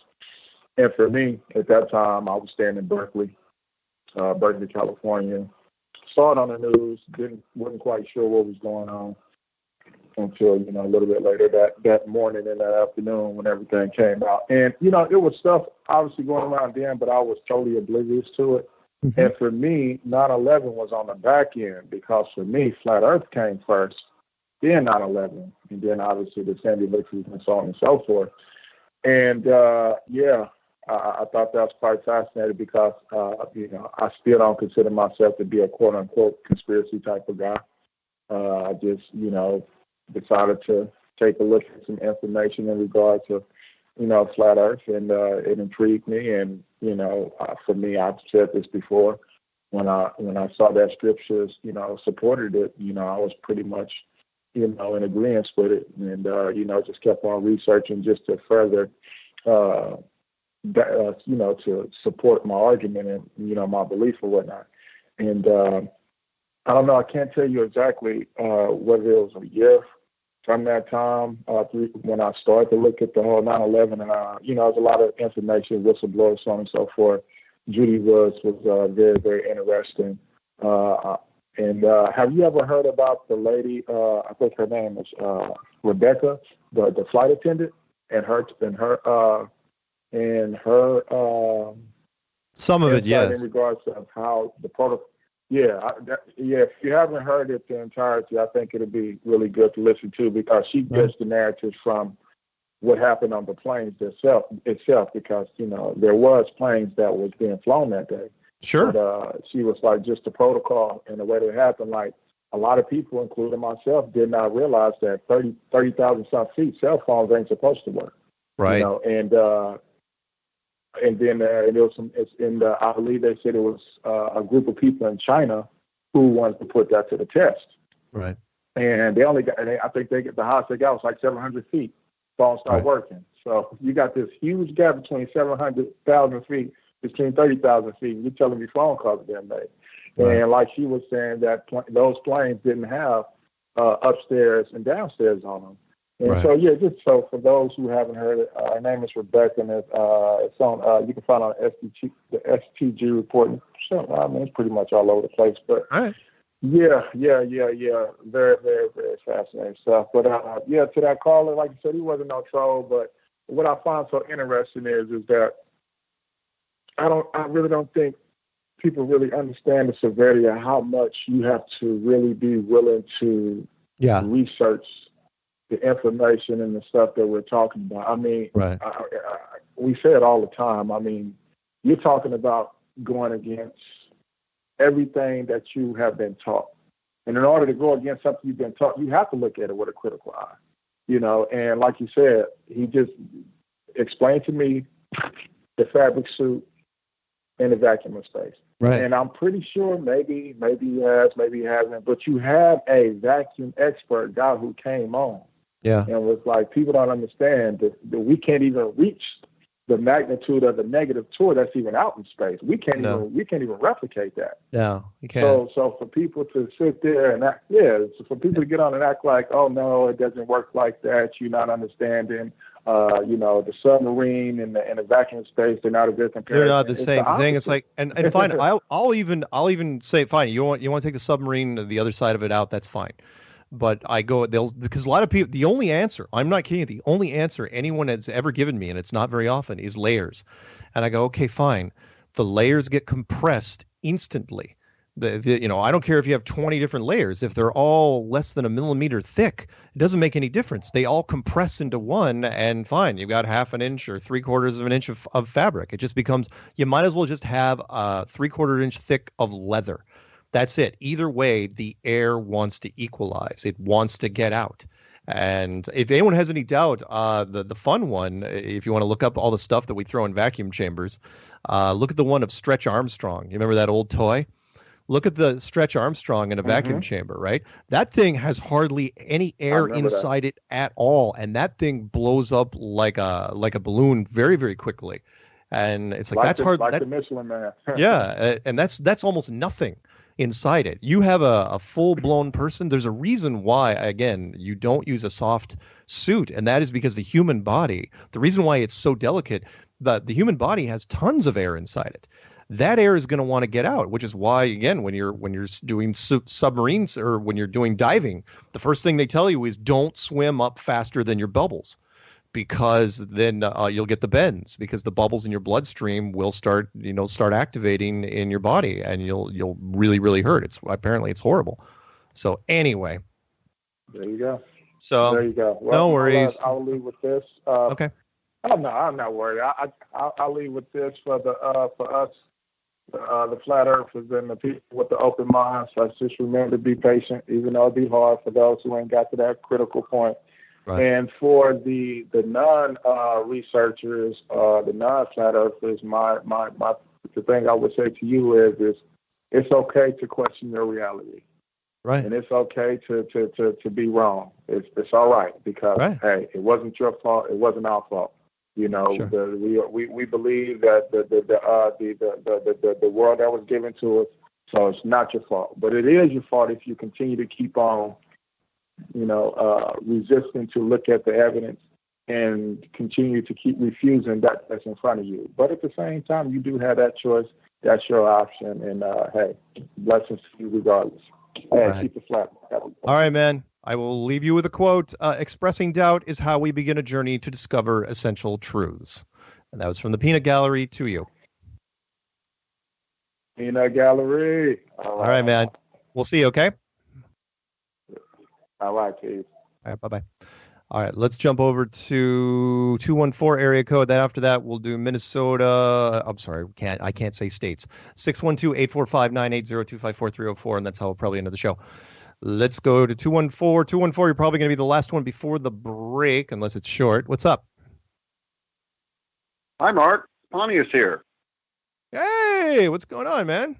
And for me, at that time, I was staying in Berkeley, California. Saw it on the news, wasn't quite sure what was going on until, a little bit later that morning and that afternoon when everything came out. And, it was stuff obviously going around then, but I was totally oblivious to it. Mm-hmm. And for me, 9/11 was on the back end because for me, Flat Earth came first, then 9/11, and then obviously the Sandy Hook and so on and so forth. And, I thought that was quite fascinating because, I still don't consider myself to be a quote-unquote conspiracy type of guy. I just, decided to take a look at some information in regard to, Flat Earth, and it intrigued me. And, for me, I've said this before, when I saw that scriptures, supported it, I was pretty much, in agreement with it. And, just kept on researching just to further to support my argument and, my belief or whatnot. And I don't know, I can't tell you exactly whether it was a year from that time when I started to look at the whole 9/11. And, there's a lot of information, whistleblowers, so on and so forth. Judy Wood was very, very interesting. And have you ever heard about the lady, I think her name is Rebecca, the flight attendant, and her some of it, yes. In regards to how the protocol, if you haven't heard it the entirety, I think it'll be really good to listen to because she gets the narrative from what happened on the planes itself because, there was planes that was being flown that day. Sure. But she was like just the protocol and the way that it happened, like a lot of people, including myself, did not realize that 30,000 some feet, cell phones ain't supposed to work. Right. And then it was I believe they said it was a group of people in China who wanted to put that to the test. Right. And they only got, I think the highest they got was like 700 feet. Phones start working. So you got this huge gap between 700,000 feet, between 30,000 feet. You're telling me phone calls are being made. Right. And like she was saying that those planes didn't have upstairs and downstairs on them. And so for those who haven't heard it, her name is Rebecca, and it's on. You can find on the STG report. So, it's pretty much all over the place. But very, very, very fascinating stuff. But to that caller, like I said, he wasn't no troll. But what I find so interesting is that I really don't think people really understand the severity of how much you have to really be willing to research the information and the stuff that we're talking about. I mean, we say it all the time. I mean, you're talking about going against everything that you have been taught. And in order to go against something you've been taught, you have to look at it with a critical eye. you know, and like you said, he just explained to me the fabric suit in the vacuum of space. Right. And I'm pretty sure maybe he has, maybe he hasn't, but you have a vacuum expert guy who came on. Yeah. And was like, people don't understand that we can't even reach the magnitude of the negative tour that's even out in space. We can't even replicate that. No, you can't. So for people to sit there and act, so for people to get on and act like, oh no, it doesn't work like that. You're not understanding. You know, the submarine and the vacuum space, they're not a good comparison. They're not the same thing. It's like, and fine. I'll even say, fine. You want to take the submarine, the other side of it out. That's fine. But because a lot of people, the only answer, I'm not kidding, the only answer anyone has ever given me, and it's not very often, is layers. And I go, okay, fine. The layers get compressed instantly. You know, I don't care if you have 20 different layers. If they're all less than a millimeter thick, it doesn't make any difference. They all compress into one, and fine, you've got 1/2 inch or 3/4 inch of fabric. It just becomes, you might as well just have a 3/4 inch thick of leather. That's it. Either way, the air wants to equalize. It wants to get out. And if anyone has any doubt, the fun one, if you want to look up all the stuff that we throw in vacuum chambers, look at the one of Stretch Armstrong. You remember that old toy? Look at the Stretch Armstrong in a vacuum chamber, right? That thing has hardly any air inside it at all, and that thing blows up like a balloon very, very quickly. And it's like that's hard. Like the Michelin Man. Yeah, and that's almost nothing inside it. You have a full-blown person. There's a reason why, again, you don't use a soft suit, and that is because the human body, the reason why it's so delicate, the human body has tons of air inside it. That air is going to want to get out, which is why, again, when you're doing submarines or when you're doing diving, the first thing they tell you is don't swim up faster than your bubbles, because then you'll get the bends, because the bubbles in your bloodstream will start activating in your body, and you'll really, really hurt. Apparently it's horrible. So anyway, there you go. So there you go. Well, no worries. I'll leave with this. Okay. I'm not worried. I'll leave with this for us, the flat earthers and the people with the open minds. Let's just remember to be patient, even though it'll be hard for those who ain't got to that critical point. Right. And for the non-researchers, the non-flat earthers, the thing I would say to you is it's okay to question your reality. Right. And it's okay to be wrong. It's all right, because hey, it wasn't your fault. It wasn't our fault. You know, sure. We believe that the world that was given to us, so it's not your fault. But it is your fault if you continue to keep on, resisting to look at the evidence and continue to keep refusing that's in front of you. But at the same time, you do have that choice. That's your option. And hey, blessings to you regardless. Hey, right. Keep it flat. All right, man. I will leave you with a quote. Expressing doubt is how we begin a journey to discover essential truths. And that was from the Peanut Gallery to you. Peanut Gallery. All right, man. We'll see you, okay? All right, Keith. All right, bye-bye. All right, let's jump over to 214 area code. Then after that, we'll do Minnesota. I'm sorry, I can't say states. 612-845-980-254-304, and that's how we'll probably end the show. Let's go to 214. 214, you're probably going to be the last one before the break, unless it's short. What's up? Hi, Mark. Pontius here. Hey, what's going on, man?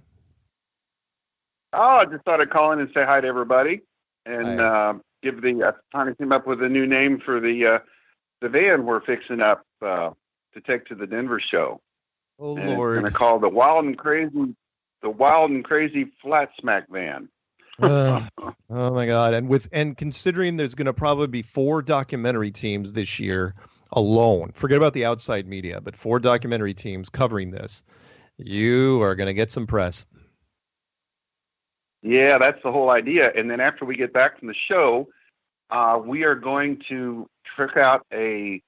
Oh, I just thought I'd call in and say hi to everybody, and give Pontius came up with a new name for the van we're fixing up to take to the Denver show. Oh, and Lord! It's going to call the Wild and Crazy Flat Smack Van. Oh my God! And considering there's going to probably be 4 documentary teams this year alone. Forget about the outside media, but 4 documentary teams covering this. You are going to get some press. Yeah, that's the whole idea. And then after we get back from the show, we are going to trick out we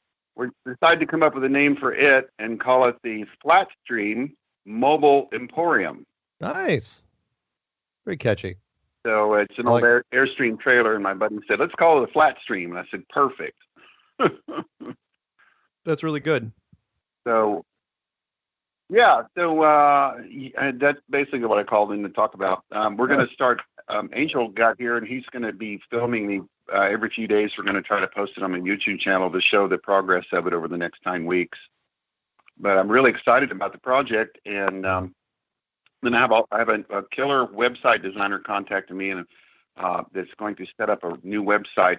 decided to come up with a name for it and call it the Flatstream Mobile Emporium. Nice. Very catchy. So it's an old Airstream trailer, and my buddy said, let's call it a Flatstream. And I said, perfect. That's really good. So, yeah. So that's basically what I called in to talk about. We're going to start. Angel got here, and he's going to be filming every few days we're going to try to post it on my YouTube channel to show the progress of it over the next 9 weeks. But I'm really excited about the project, and then I have a killer website designer contacted me, and that's going to set up a new website,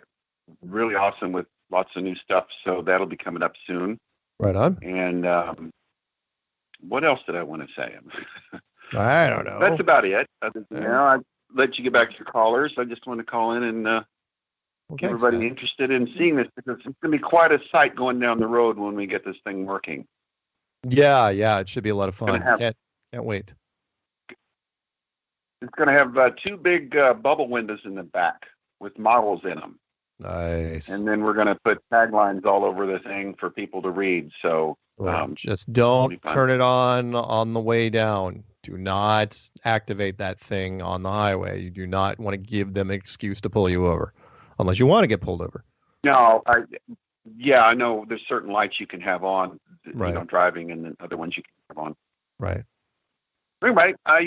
really awesome with lots of new stuff. So that'll be coming up soon. Right on. And what else did I want to say? I don't know. That's about it. I let you get back to your callers. I just want to call in and get everybody interested in seeing this, because it's going to be quite a sight going down the road when we get this thing working. Yeah, it should be a lot of fun. Can't wait. It's going to have 2 big bubble windows in the back with models in them. Nice. And then we're going to put taglines all over the thing for people to read. So just don't turn it on the way down. Do not activate that thing on the highway. You do not want to give them an excuse to pull you over, unless you want to get pulled over. No, I know there's certain lights you can have on, driving, and then other ones you can have on. Right. Anyway, I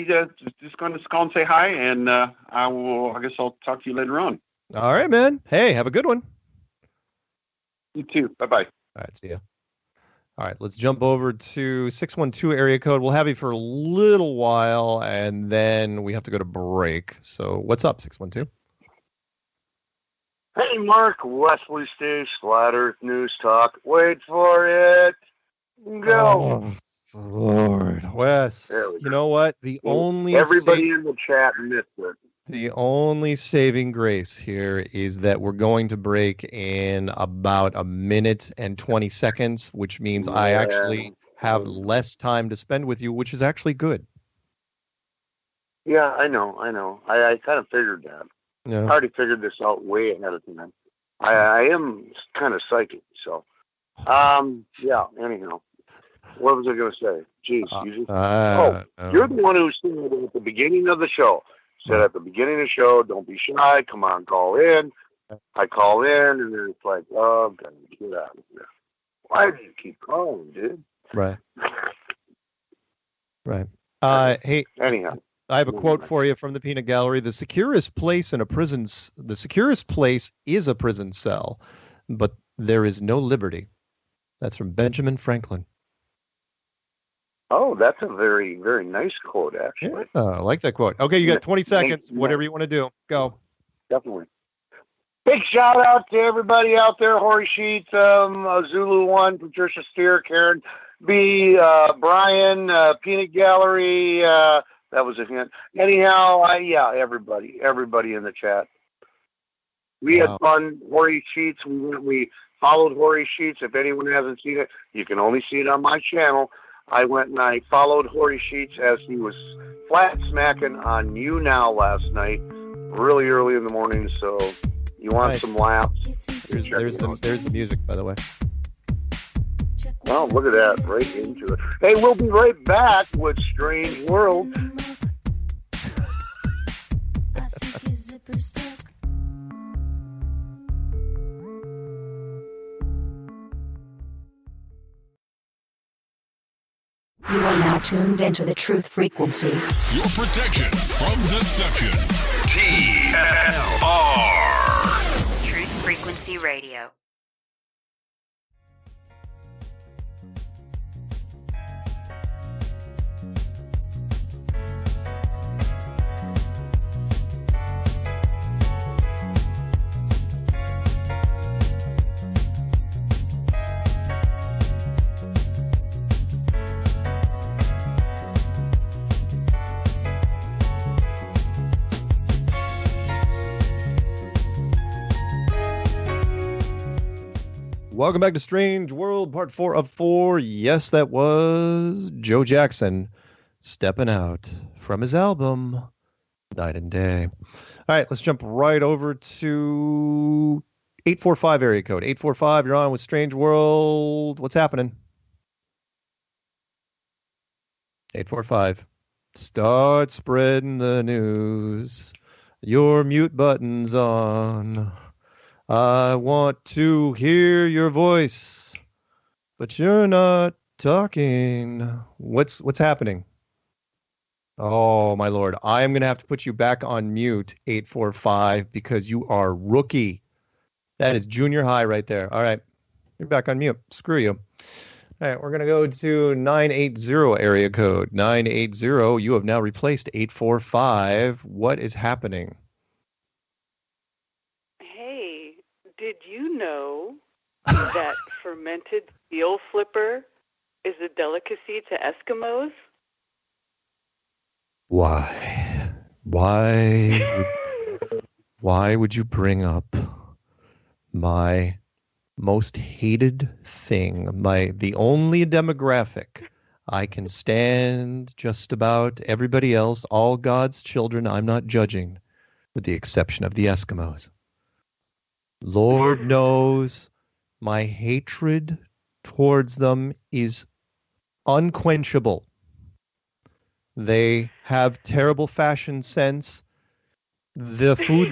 just going to call and say hi, and I guess I'll talk to you later on. All right, man. Hey, have a good one. You too. Bye-bye. All right, see ya. All right, let's jump over to 612 area code. We'll have you for a little while, and then we have to go to break. So what's up, 612? Hey, Mark, Wesley Stage, Flat Earth News Talk. Wait for it. Go. Oh, Lord. Wes, you know what? Everybody in the chat missed it. The only saving grace here is that we're going to break in about 1 minute and 20 seconds, which means I actually have less time to spend with you, which is actually good. Yeah, I know. I kind of figured that. Yeah. I already figured this out way ahead of time. I am kind of psychic, so. Anyhow. What was I going to say? Jeez. You're the one who said it at the beginning of the show. Said at the beginning of the show, don't be shy. Come on, call in. I call in, and then it's like, oh, God, get out of here. Why do you keep calling, dude? Right. Hey. Anyhow. I have a quote for you from the Peanut Gallery. The securest place is a prison cell, but there is no liberty. That's from Benjamin Franklin. Oh, that's a very, very nice quote, actually. Yeah, I like that quote. Okay, you got 20 seconds. Whatever you want to do. Go. Definitely. Big shout out to everybody out there. Horry Sheets, Zulu 1, Patricia Steer, Karen B, Brian, Peanut Gallery. That was a hint. Anyhow, everybody in the chat. We had fun. Horry Sheets. We followed Horry Sheets. If anyone hasn't seen it, you can only see it on my channel. I went and I followed Horry Sheets as he was flat smacking on You Now last night, really early in the morning. So you want some laughs? There's the music, by the way. Oh, look at that. Right into it. Hey, we'll be right back with Strange World. You are now tuned into the truth frequency. Your protection from deception. TFR. Truth Frequency Radio. Welcome back to Strange World, part 4 of 4. Yes, that was Joe Jackson stepping out from his album, Night and Day. All right, let's jump right over to 845 area code. 845, you're on with Strange World. What's happening? 845. Start spreading the news. Your mute button's on. I want to hear your voice, but you're not talking. What's happening? Oh, my Lord. I am going to have to put you back on mute, 845, because you are rookie That is junior high right there. All right. You're back on mute. Screw you. All right, we're going to go to 980 area code. 980, you have now replaced 845. What is happening? Hey, did you know that fermented seal flipper is a delicacy to Eskimos? Why? Why would you bring up my most hated thing, the only demographic I can stand just about everybody else, all God's children, I'm not judging, with the exception of the Eskimos. Lord knows my hatred towards them is unquenchable. They have terrible fashion sense. The food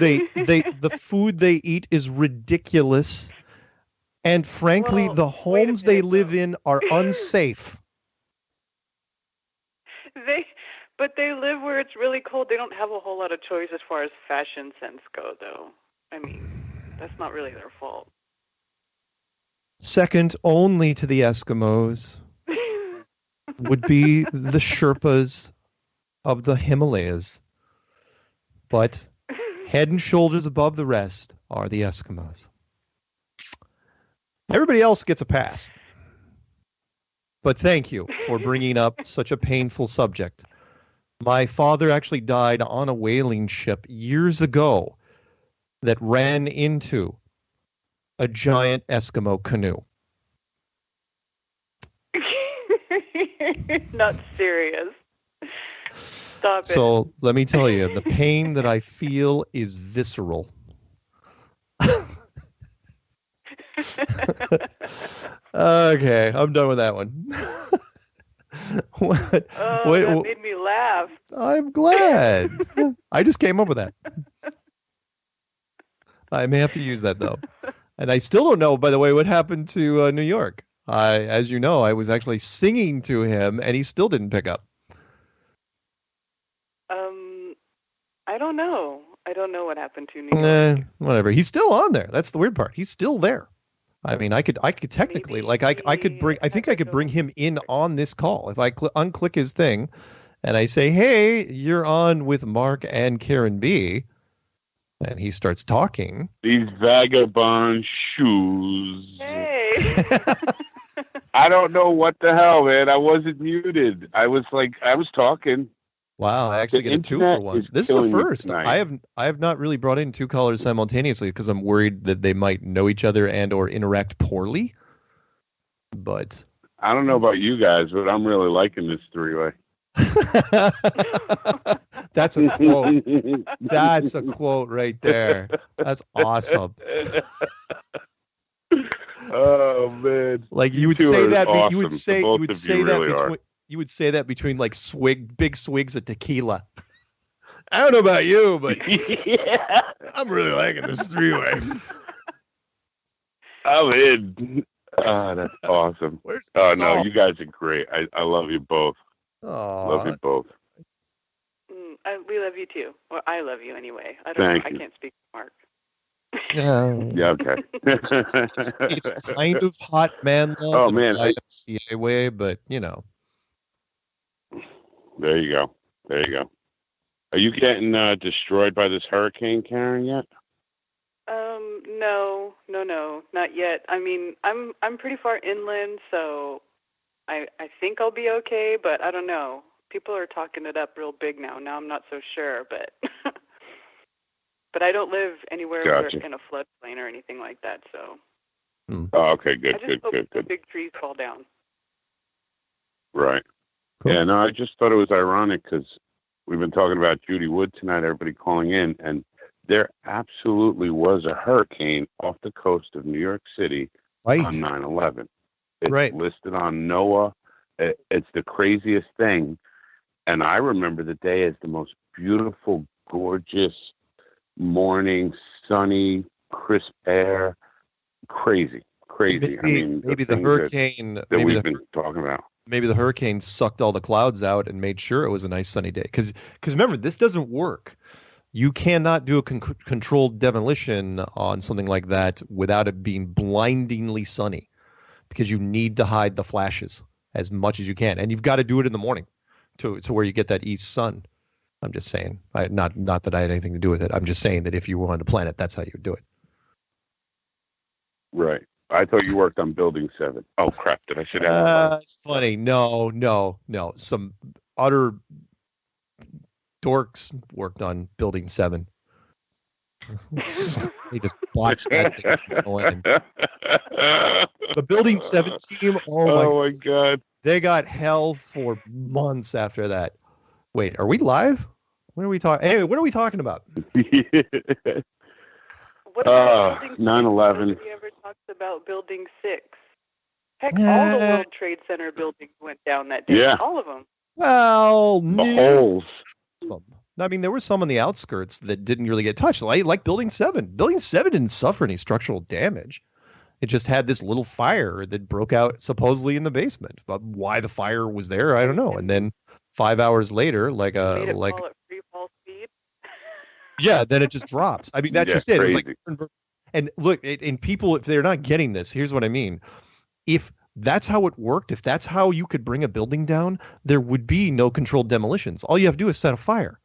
they eat is ridiculous. And frankly, the homes they live in are unsafe. But they live where it's really cold. They don't have a whole lot of choice as far as fashion sense go, though. I mean, that's not really their fault. Second only to the Eskimos would be the Sherpas of the Himalayas. But head and shoulders above the rest are the Eskimos. Everybody else gets a pass. But thank you for bringing up such a painful subject. My father actually died on a whaling ship years ago that ran into a giant Eskimo canoe. Not serious. Stop it. So let me tell you, the pain that I feel is visceral. Okay, I'm done with that one. That made me laugh. I'm glad. I just came up with that. I may have to use that, though. And I still don't know, by the way, what happened to New York. As you know, I was actually singing to him, and he still didn't pick up. I don't know. I don't know what happened to New York. Whatever. He's still on there. That's the weird part. He's still there. I mean, I could technically, I think I could bring him in on this call. If I unclick his thing and I say, hey, you're on with Mark and Karen B, and he starts talking. These vagabond shoes. Hey. I don't know what the hell, man. I wasn't muted. I was talking. Wow, I actually get a 2-for-1. This is the first. I have not really brought in two callers simultaneously because I'm worried that they might know each other and or interact poorly. But I don't know about you guys, but I'm really liking this three-way. That's a quote. That's a quote right there. That's awesome. Oh man! Like you would say that. Awesome. You would say that really between. You would say that between like big swigs of tequila. I don't know about you, but yeah. I'm really liking this three-way. I'm in. Oh, that's awesome. Oh no, you guys are great. I love you both. Oh, love you both. We love you too. Or I love you anyway. I can't speak to Mark. Yeah, okay. It's kind of hot man love. Oh man, IFCA way, but you know. There you go. Are you getting destroyed by this hurricane, Karen, yet? No, not yet. I mean, I'm pretty far inland, so I think I'll be okay, but I don't know. People are talking it up real big now. Now I'm not so sure, but but I don't live anywhere where it's in a floodplain or anything like that, so. Oh, okay, good. I just hope the big trees fall down. Right. Cool. Yeah, no, I just thought it was ironic because we've been talking about Judy Wood tonight, everybody calling in, and there absolutely was a hurricane off the coast of New York City on 9/11. It's listed on NOAA. It's the craziest thing. And I remember the day as the most beautiful, gorgeous morning, sunny, crisp air. Crazy. Maybe the hurricane that we've been talking about. Maybe the hurricane sucked all the clouds out and made sure it was a nice sunny day. Because remember, this doesn't work You cannot do a controlled demolition on something like that without it being blindingly sunny, because you need to hide the flashes as much as you can, and you've got to do it in the morning to where you get that east sun. I'm just saying, not that I had anything to do with it. I'm just saying that if you wanted to plan it, that's how you would do it. Right. I thought you worked on Building 7. Oh, crap. Did I say that? It's funny. No. Some utter dorks worked on Building 7. They just botched that thing. The Building 7 team, oh my God. They got hell for months after that. Wait, are we live? What are we talking? Anyway, what are we talking about? What about 9/11? Nobody ever talks about Building 6. Heck, all the World Trade Center buildings went down that day. Yeah. All of them. Well, the holes. I mean, there were some on the outskirts that didn't really get touched, like Building 7. Building 7 didn't suffer any structural damage. It just had this little fire that broke out supposedly in the basement. But why the fire was there, I don't know. And then 5 hours later, Made it fall at free fall speed. Yeah, then it just drops. I mean, that's just it. Crazy. It was like, and look, and people, if they're not getting this, here's what I mean. If that's how it worked, if that's how you could bring a building down, there would be no controlled demolitions. All you have to do is set a fire.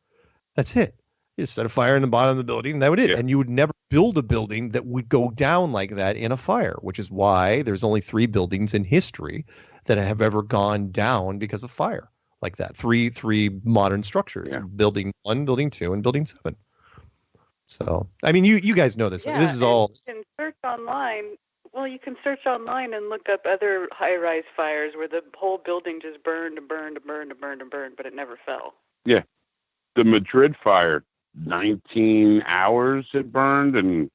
That's it. You just set a fire in the bottom of the building, and that would it. Yeah. And you would never build a building that would go down like that in a fire, which is why there's only 3 buildings in history that have ever gone down because of fire like that. Three modern structures: Building 1, Building 2, and Building 7. So, I mean, you guys know this. Yeah, this is all. You can search online. Well, you can search online and look up other high-rise fires where the whole building just burned, but it never fell. Yeah. The Madrid fire, 19 hours it burned, and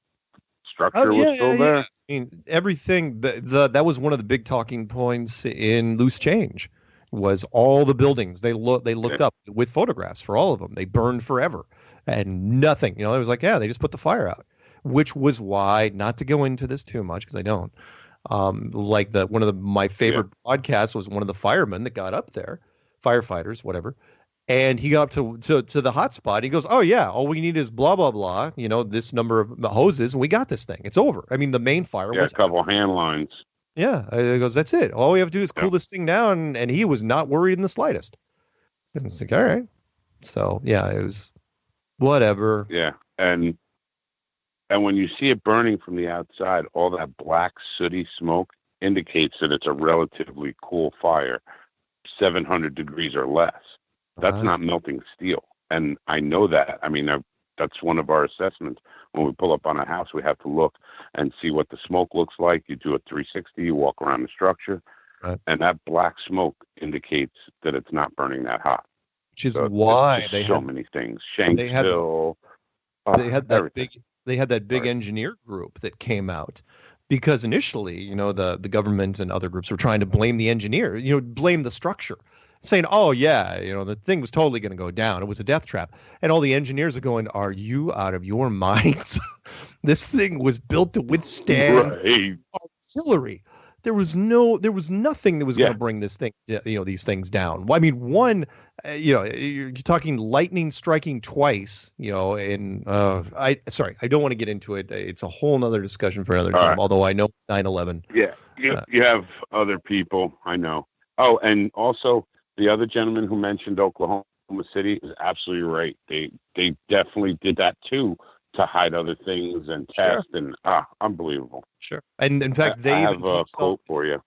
structure was still there. I mean, everything. That was one of the big talking points in Loose Change, was all the buildings. They looked up with photographs for all of them. They burned forever, and nothing. It was like, they just put the fire out, which was why, not to go into this too much because I don't. Like one of my favorite podcasts was one of the firemen that got up there, firefighters, whatever. And he got up to the hot spot. He goes, oh, yeah, all we need is blah, blah, blah, this number of hoses, and we got this thing. It's over. I mean, the main fire was a couple hand lines. Yeah. He goes, that's it. All we have to do is cool this thing down. And he was not worried in the slightest. And it's like, all right. So, it was whatever. Yeah. And when you see it burning from the outside, all that black, sooty smoke indicates that it's a relatively cool fire, 700 degrees or less. That's not melting steel. And I know that. I mean, that's one of our assessments. When we pull up on a house, we have to look and see what the smoke looks like. You do a 360, you walk around the structure, and that black smoke indicates that it's not burning that hot. Which is why they had so many things. Shanksville. They had that big engineer group that came out. Because initially, the government and other groups were trying to blame the engineer, blame the structure, saying, oh, yeah, the thing was totally going to go down. It was a death trap. And all the engineers are going, are you out of your minds? This thing was built to withstand artillery. There was nothing that was going to bring this thing, these things down. Well, I mean, one, you're talking lightning striking twice, I don't want to get into it. It's a whole nother discussion for another time, although I know 9/11. Yeah. You have other people. I know. Oh, and also the other gentleman who mentioned Oklahoma City is absolutely right. They definitely did that too, to hide other things and test and unbelievable. Sure. And in fact, they have a quote for you.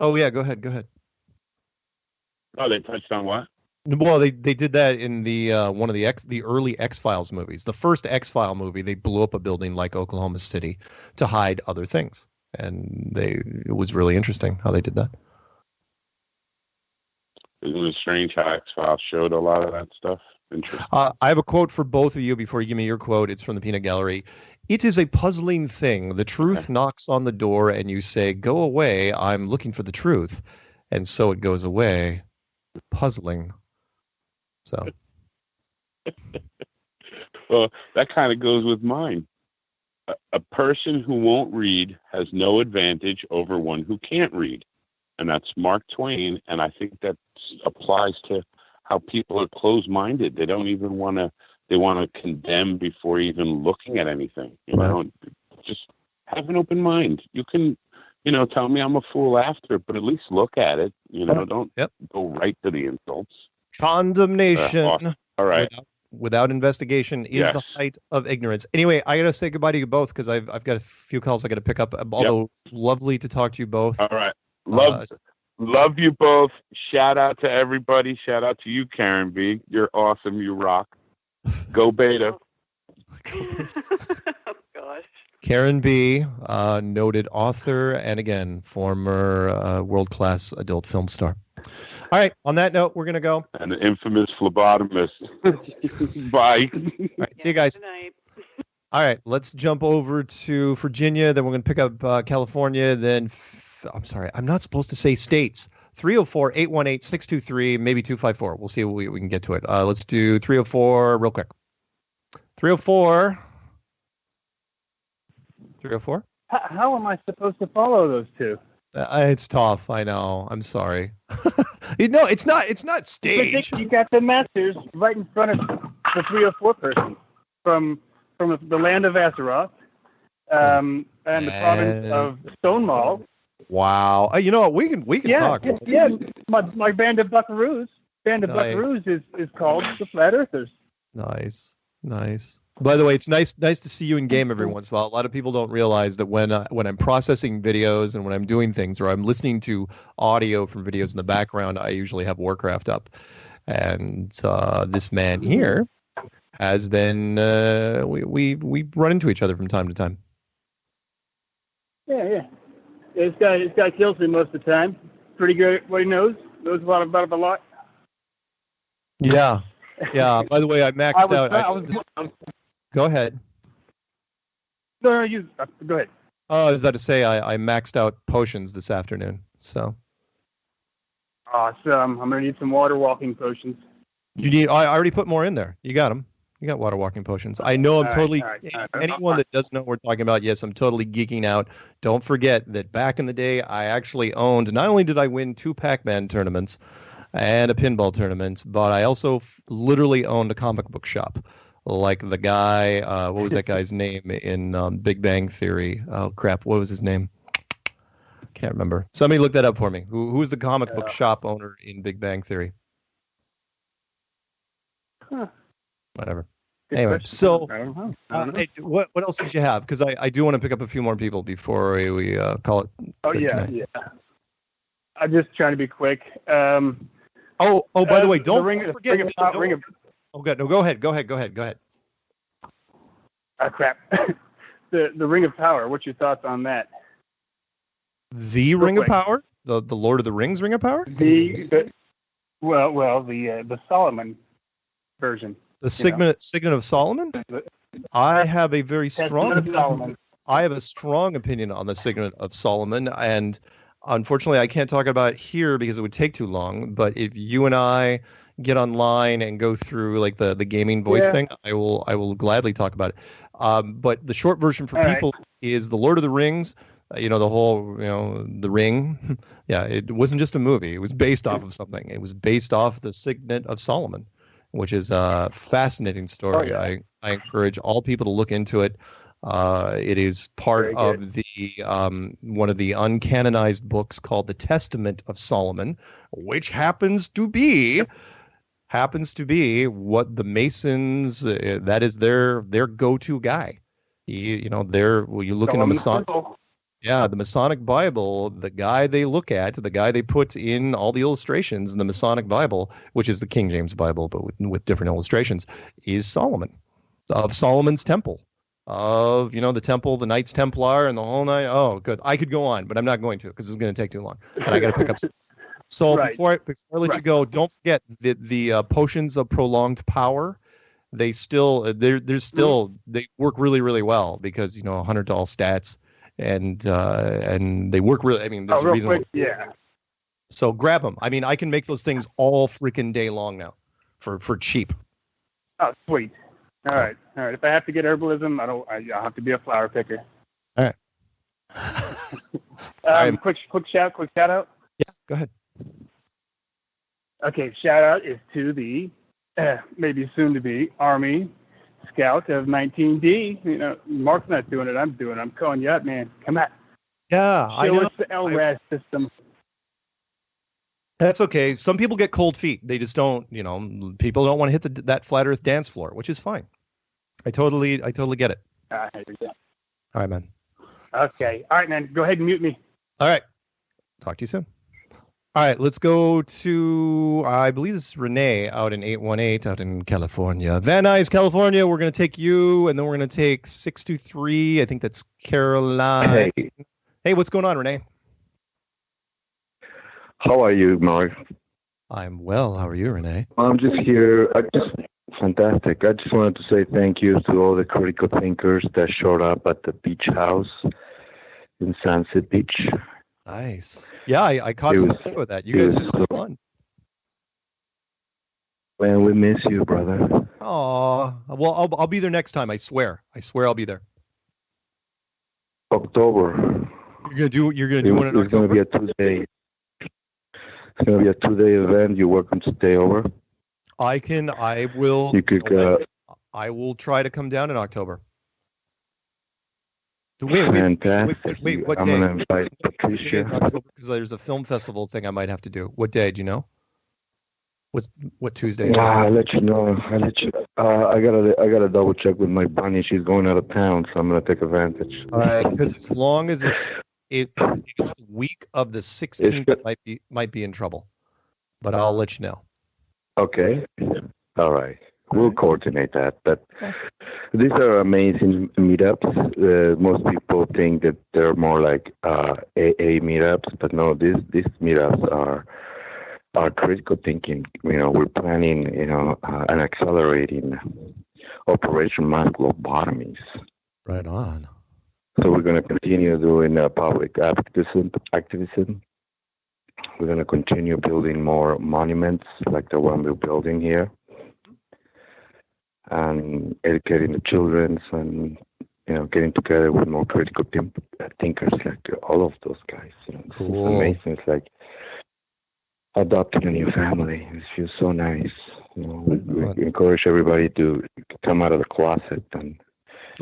Oh yeah, go ahead. Oh, they touched on what? Well, they did that in the one of the early X-Files movies. The first X-File movie, they blew up a building like Oklahoma City to hide other things, and it was really interesting how they did that. Isn't it strange how X-Files showed a lot of that stuff? Interesting. I have a quote for both of you before you give me your quote. It's from the Peanut Gallery. It is a puzzling thing. The truth knocks on the door and you say, go away, I'm looking for the truth. And so it goes away. Puzzling. So. Well, that kind of goes with mine. A person who won't read has no advantage over one who can't read. And that's Mark Twain. And I think that applies to how people are closed-minded. They don't even want to they want to condemn before even looking at anything. You know, just have an open mind. You can, tell me I'm a fool after, but at least look at it. Don't go right to the insults. Condemnation. All right. Without investigation is the height of ignorance. Anyway, I gotta say goodbye to you both because I've got a few calls I gotta pick up. Although lovely to talk to you both. All right. Love you both. Shout out to everybody. Shout out to you, Karen B. You're awesome. You rock. Go Beta. Oh gosh. Karen B, noted author and again former world-class adult film star. All right. On that note, we're gonna go. And the infamous phlebotomist. Bye. All right. See you guys. Good night. All right. Let's jump over to Virginia. Then we're gonna pick up California. Then I'm sorry. I'm not supposed to say states. 304-818-623, maybe 254. We'll see if we can get to it. Let's do 304 real quick. 304. 304? How am I supposed to follow those two? It's tough. I know. I'm sorry. No, it's not stage. You got the masters right in front of the 304 person from the land of Azeroth and the province of Stonewall. Wow. You know what? We can talk. Yeah. My band of buckaroos. Buckaroos is called the Flat Earthers. Nice. By the way, it's nice to see you in game every once in a while. A lot of people don't realize that when I'm processing videos and when I'm doing things or I'm listening to audio from videos in the background, I usually have Warcraft up. And this man here has been we run into each other from time to time. Yeah. This guy kills me most of the time. Pretty good at what he knows. Knows a lot about a lot. Yeah. By the way, I maxed out. Go ahead. No, you go ahead. Oh, I was about to say I maxed out potions this afternoon. So. Awesome. I'm gonna need some water walking potions. I already put more in there. You got them. You got water walking potions. I know I'm totally. Anyone that doesn't know what we're talking about, yes, I'm totally geeking out. Don't forget that back in the day, I actually owned. Not only did I win 2 Pac-Man tournaments and a pinball tournament, but I also literally owned a comic book shop. Like the guy, what was that guy's name in Big Bang Theory? Oh crap, what was his name? Can't remember. Somebody look that up for me. Who's the comic book shop owner in Big Bang Theory? Whatever. Anyway, so what else did you have? Because I do want to pick up a few more people before we call it. Oh yeah. I'm just trying to be quick. By the way, don't forget. Oh, good. No, go ahead. Crap. the Ring of Power. What's your thoughts on that? The Ring of Power? The Lord of the Rings Ring of Power? The Solomon version. The Signet of Solomon? I have a very strong opinion on the Signet of Solomon, and unfortunately I can't talk about it here because it would take too long. But if you and I get online and go through like the gaming voice thing, I will gladly talk about it. But the short version for people is the Lord of the Rings. The whole, the Ring. Yeah, it wasn't just a movie. It was based off of something. It was based off the Signet of Solomon, which is a fascinating story. I encourage all people to look into it. It is part of the one of the uncanonized books called the Testament of Solomon, which happens to be what the Masons, that is their go-to guy. You look in the Masonic. Yeah, the Masonic Bible, the guy they look at, the guy they put in all the illustrations in the Masonic Bible, which is the King James Bible, but with different illustrations, is Solomon, of Solomon's temple, of, the temple, the Knights Templar, and the whole nine. Oh, good. I could go on, but I'm not going to because it's going to take too long. And I got to pick up. So before I let you go, don't forget the potions of prolonged power. They still, they work really, really well because, $100 stats. And they work really. I mean, there's a reason. So grab them. I mean, I can make those things all freaking day long now, for cheap. Oh, sweet. All right. If I have to get herbalism, I'll have to be a flower picker. All right. Quick shout out. Yeah, go ahead. Okay, shout out is to the maybe soon to be Army Scout of 19D. You know, Mark's not doing it. I'm doing it. I'm calling you up, man. Come on. Yeah, I Show know. us the LRAS system. That's okay. Some people get cold feet. They just don't, you know, people don't want to hit that flat earth dance floor, which is fine. I totally get it. Yeah. All right, man. Okay. All right, man. Go ahead and mute me. All right. Talk to you soon. All right, let's go to, I believe this is Renee out in 818 out in California. Van Nuys, California. We're going to take you, and then we're going to take 623. I think that's Caroline. Hey, what's going on, Renee? How are you, Mark? I'm well. How are you, Renee? I'm just here. Fantastic. I just wanted to say thank you to all the critical thinkers that showed up at the beach house in Sunset Beach. Nice. Yeah, I caught some video of that. You guys had some fun. Man, we miss you, brother. Oh, well, I'll be there next time. I swear. I'll be there. October. You're gonna do one in October. It's gonna be a 2-day. It's gonna be a 2-day event. You're welcome to stay over. I will. You could. I will try to come down in October. Fantastic. Wait, what I'm day? gonna invite Patricia. Because there's a film festival thing I might have to do. What day? Do you know? What Tuesday? Is I'll let you know. I gotta double check with my bunny. She's going out of town, so I'm gonna take advantage. All right, because as long as it's the week of the 16th, that might be in trouble. But I'll let you know. Okay. All right. We'll coordinate that. But these are amazing meetups. Most people think that they're more like AA meetups, but no, these meetups are critical thinking. You know, we're planning, and accelerating Operation Mass Lobotomies. Right on. So we're going to continue doing public activism. We're going to continue building more monuments like the one we're building here, and educating the children, and getting together with more critical thinkers like all of those guys. Cool. It's amazing. It's like adopting a new family. It feels so nice. We encourage everybody to come out of the closet and.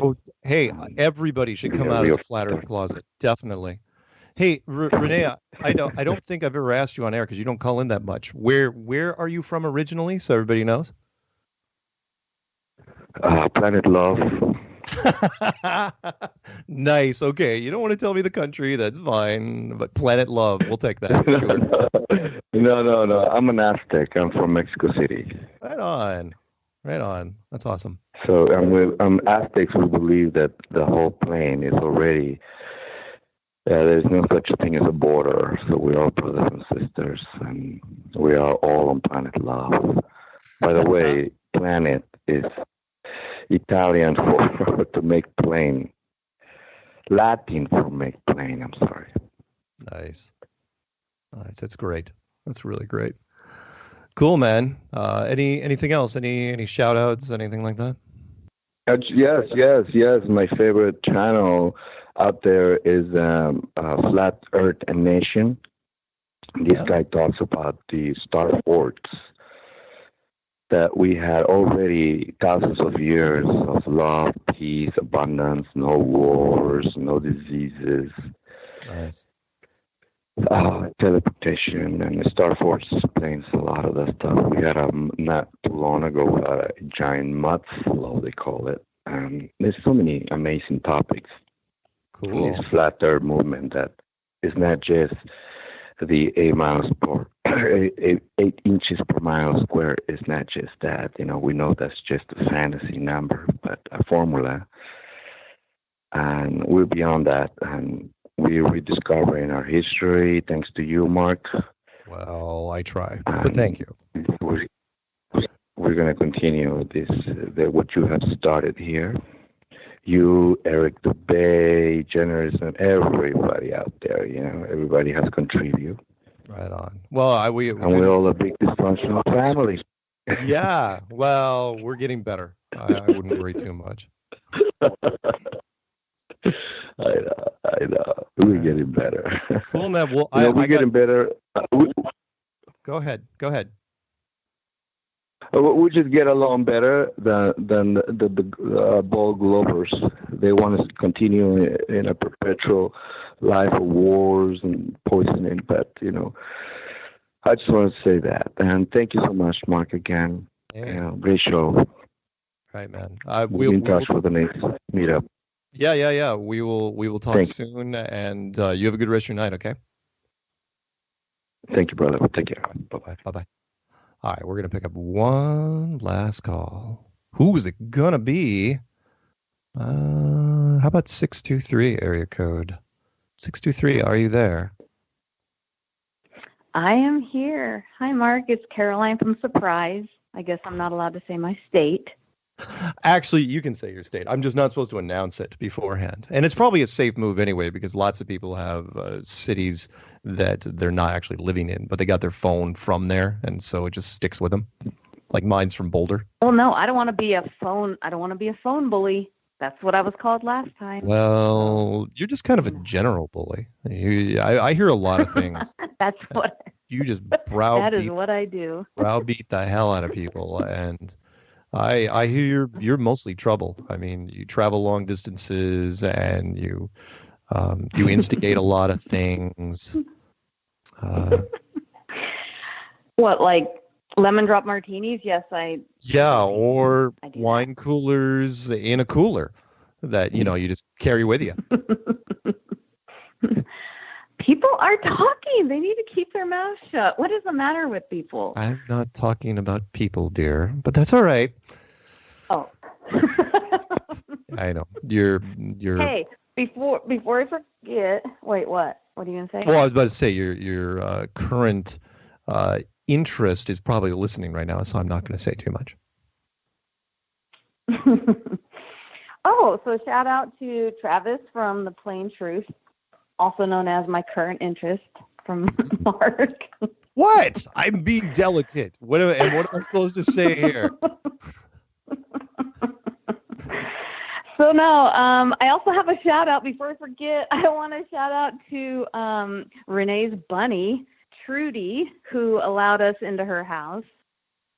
Oh, hey! Everybody should come out of the flat Earth closet. Definitely. Hey, Renee, I don't think I've ever asked you on air because you don't call in that much. Where are you from originally? So everybody knows. Planet Love. Nice. Okay, you don't want to tell me the country. That's fine. But Planet Love, we'll take that. Sure. No. I'm an Aztec. I'm from Mexico City. Right on. That's awesome. So Aztecs who believe that the whole plane is already. There's no such thing as a border. So we're all brothers and sisters, and we are all on Planet Love. By the way, planet is Italian for to make plane. Latin for make plane. I'm sorry. Nice. That's great. That's really great. Cool, man. Anything else? Any shout outs? Anything like that? Yes. My favorite channel out there is Flat Earth and Nation. This guy talks about the star forts that we had already thousands of years of love, peace, abundance, no wars, no diseases. Nice. Teleportation, and the Star Force explains a lot of that stuff. We had not too long ago a giant mud flow, they call it. There's so many amazing topics. Cool. In this flat Earth movement that is not just the 8 inches per mile square. Is not just that. We know that's just a fantasy number, but a formula. And we're beyond that, and we're rediscovering our history thanks to you, Mark. Well, I try, but thank you. We're going to continue what you have started here. You, Eric Dubay, Generous, and everybody out there. Everybody has contributed. Right on. Well, we're all a big dysfunctional family. Yeah. Well, we're getting better. I wouldn't worry too much. I know. We're getting better. Cool, man. Well, we're getting better. Go ahead. We just get along better than the ball glovers. They want us to continue in a perpetual life of wars and poisoning. But I just want to say that. And thank you so much, Mark, again. Yeah. Great show. Right, man. We'll be in touch for the next meetup. Yeah. We will talk soon, and you have a good rest of your night. Okay. Thank you, brother. Take care. Bye. All right, we're gonna pick up one last call. Who is it gonna be? How about 623 area code? 623, are you there? I am here. Hi, Mark. It's Caroline from Surprise. I guess I'm not allowed to say my state. Actually, you can say your state. I'm just not supposed to announce it beforehand. And it's probably a safe move anyway, because lots of people have cities that they're not actually living in, but they got their phone from there, and so it just sticks with them. Like mine's from Boulder. Well, no, I don't want to be a phone bully. That's what I was called last time. Well, you're just kind of a general bully. I hear a lot of things. That's what. You just browbeat. That is what I do. Browbeat the hell out of people, and I hear you're mostly trouble. I mean, you travel long distances and you instigate a lot of things. What, like lemon drop martinis? Yes, Yeah, or wine coolers in a cooler that you just carry with you. People are talking. They need to keep their mouths shut. What is the matter with people? I'm not talking about people, dear, but that's all right. Oh. I know. You're Hey, before I forget, wait, what? What are you going to say? Well, I was about to say your current interest is probably listening right now, so I'm not going to say too much. Oh, so shout out to Travis from The Plain Truth, also known as my current interest from Mark. What? I'm being delicate. What am I supposed to say here? So no, I also have a shout out. Before I forget, I want to shout out to Renee's bunny, Trudy, who allowed us into her house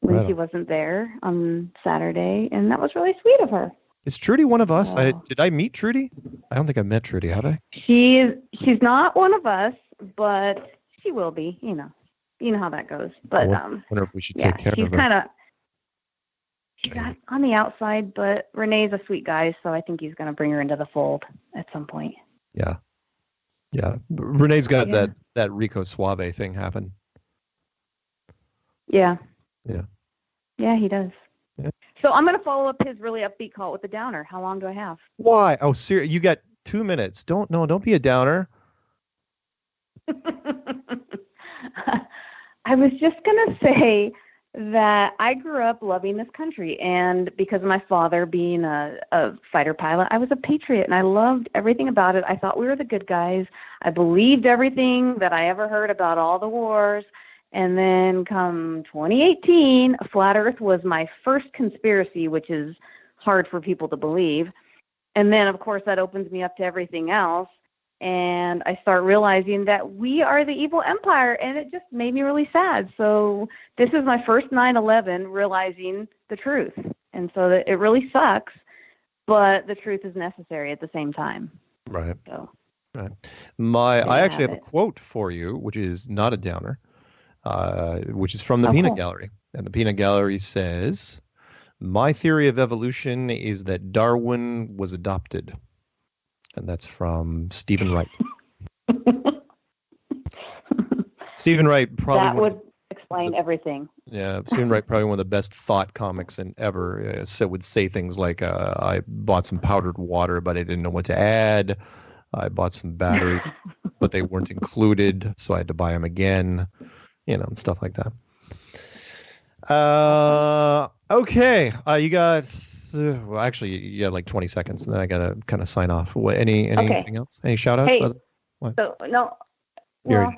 when she wasn't there on Saturday, and that was really sweet of her. Is Trudy one of us? Did I meet Trudy? I don't think I met Trudy, have I? She's not one of us, but she will be. You know how that goes. But I wonder if we should take care of her. She's on the outside, but Renee's a sweet guy, so I think he's going to bring her into the fold at some point. Yeah. Renee's got that Rico Suave thing happen. Yeah. Yeah. Yeah, he does. Yeah. So I'm going to follow up his really upbeat call with a downer. How long do I have? Why? Oh, seriously, you got 2 minutes. Don't be a downer. I was just going to say that I grew up loving this country, and because of my father being a fighter pilot, I was a patriot, and I loved everything about it. I thought we were the good guys. I believed everything that I ever heard about all the wars. And then come 2018, Flat Earth was my first conspiracy, which is hard for people to believe. And then, of course, that opens me up to everything else. And I start realizing that we are the evil empire, and it just made me really sad. So this is my first 9/11 realizing the truth. And so that it really sucks, but the truth is necessary at the same time. Right. So. Right. I actually have a quote for you, which is not a downer, which is from the Peanut Gallery. And the Peanut Gallery says, "My theory of evolution is that Darwin was adopted." And that's from Stephen Wright. Stephen Wright probably... That would explain everything. Yeah, Stephen Wright, probably one of the best thought comics ever. Would say things like, I bought some powdered water, but I didn't know what to add. I bought some batteries, but they weren't included, so I had to buy them again. Stuff like that. Okay, you got... well, actually, you got like 20 seconds, and then I got to kind of sign off. Anything else? Any shout-outs? Hey, so, no. Well,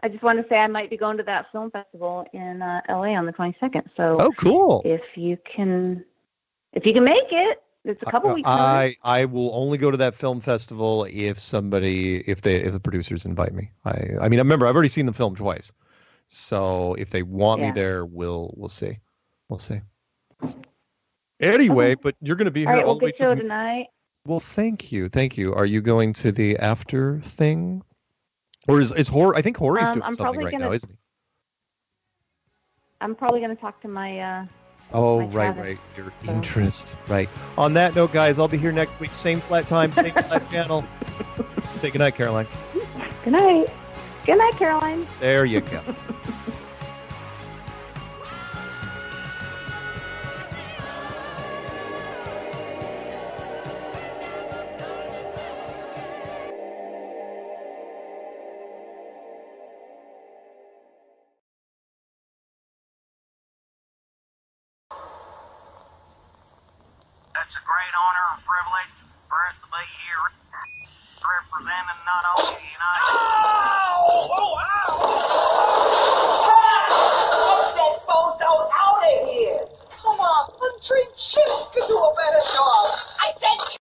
I just wanted to say I might be going to that film festival in LA on the 22nd. So, oh, cool! If you can make it, it's a couple weeks. I will only go to that film festival if the producers invite me. I mean, remember, I've already seen the film twice, so if they want me there, we'll see. We'll see. Anyway, but you're going to be here All right, all well, the way good show to tonight. Well, thank you. Are you going to the after thing? Or is Hor? I think Hori's doing I'm something probably right gonna, now, isn't he? I'm probably going to talk to my. Oh, my right. Travis, Your so. interest. Right. On that note, guys, I'll be here next week. Same flat time, same flat channel. Say goodnight, Caroline. Good night. Good night, Caroline. There you go. It's a great honor and privilege for us to be here representing not only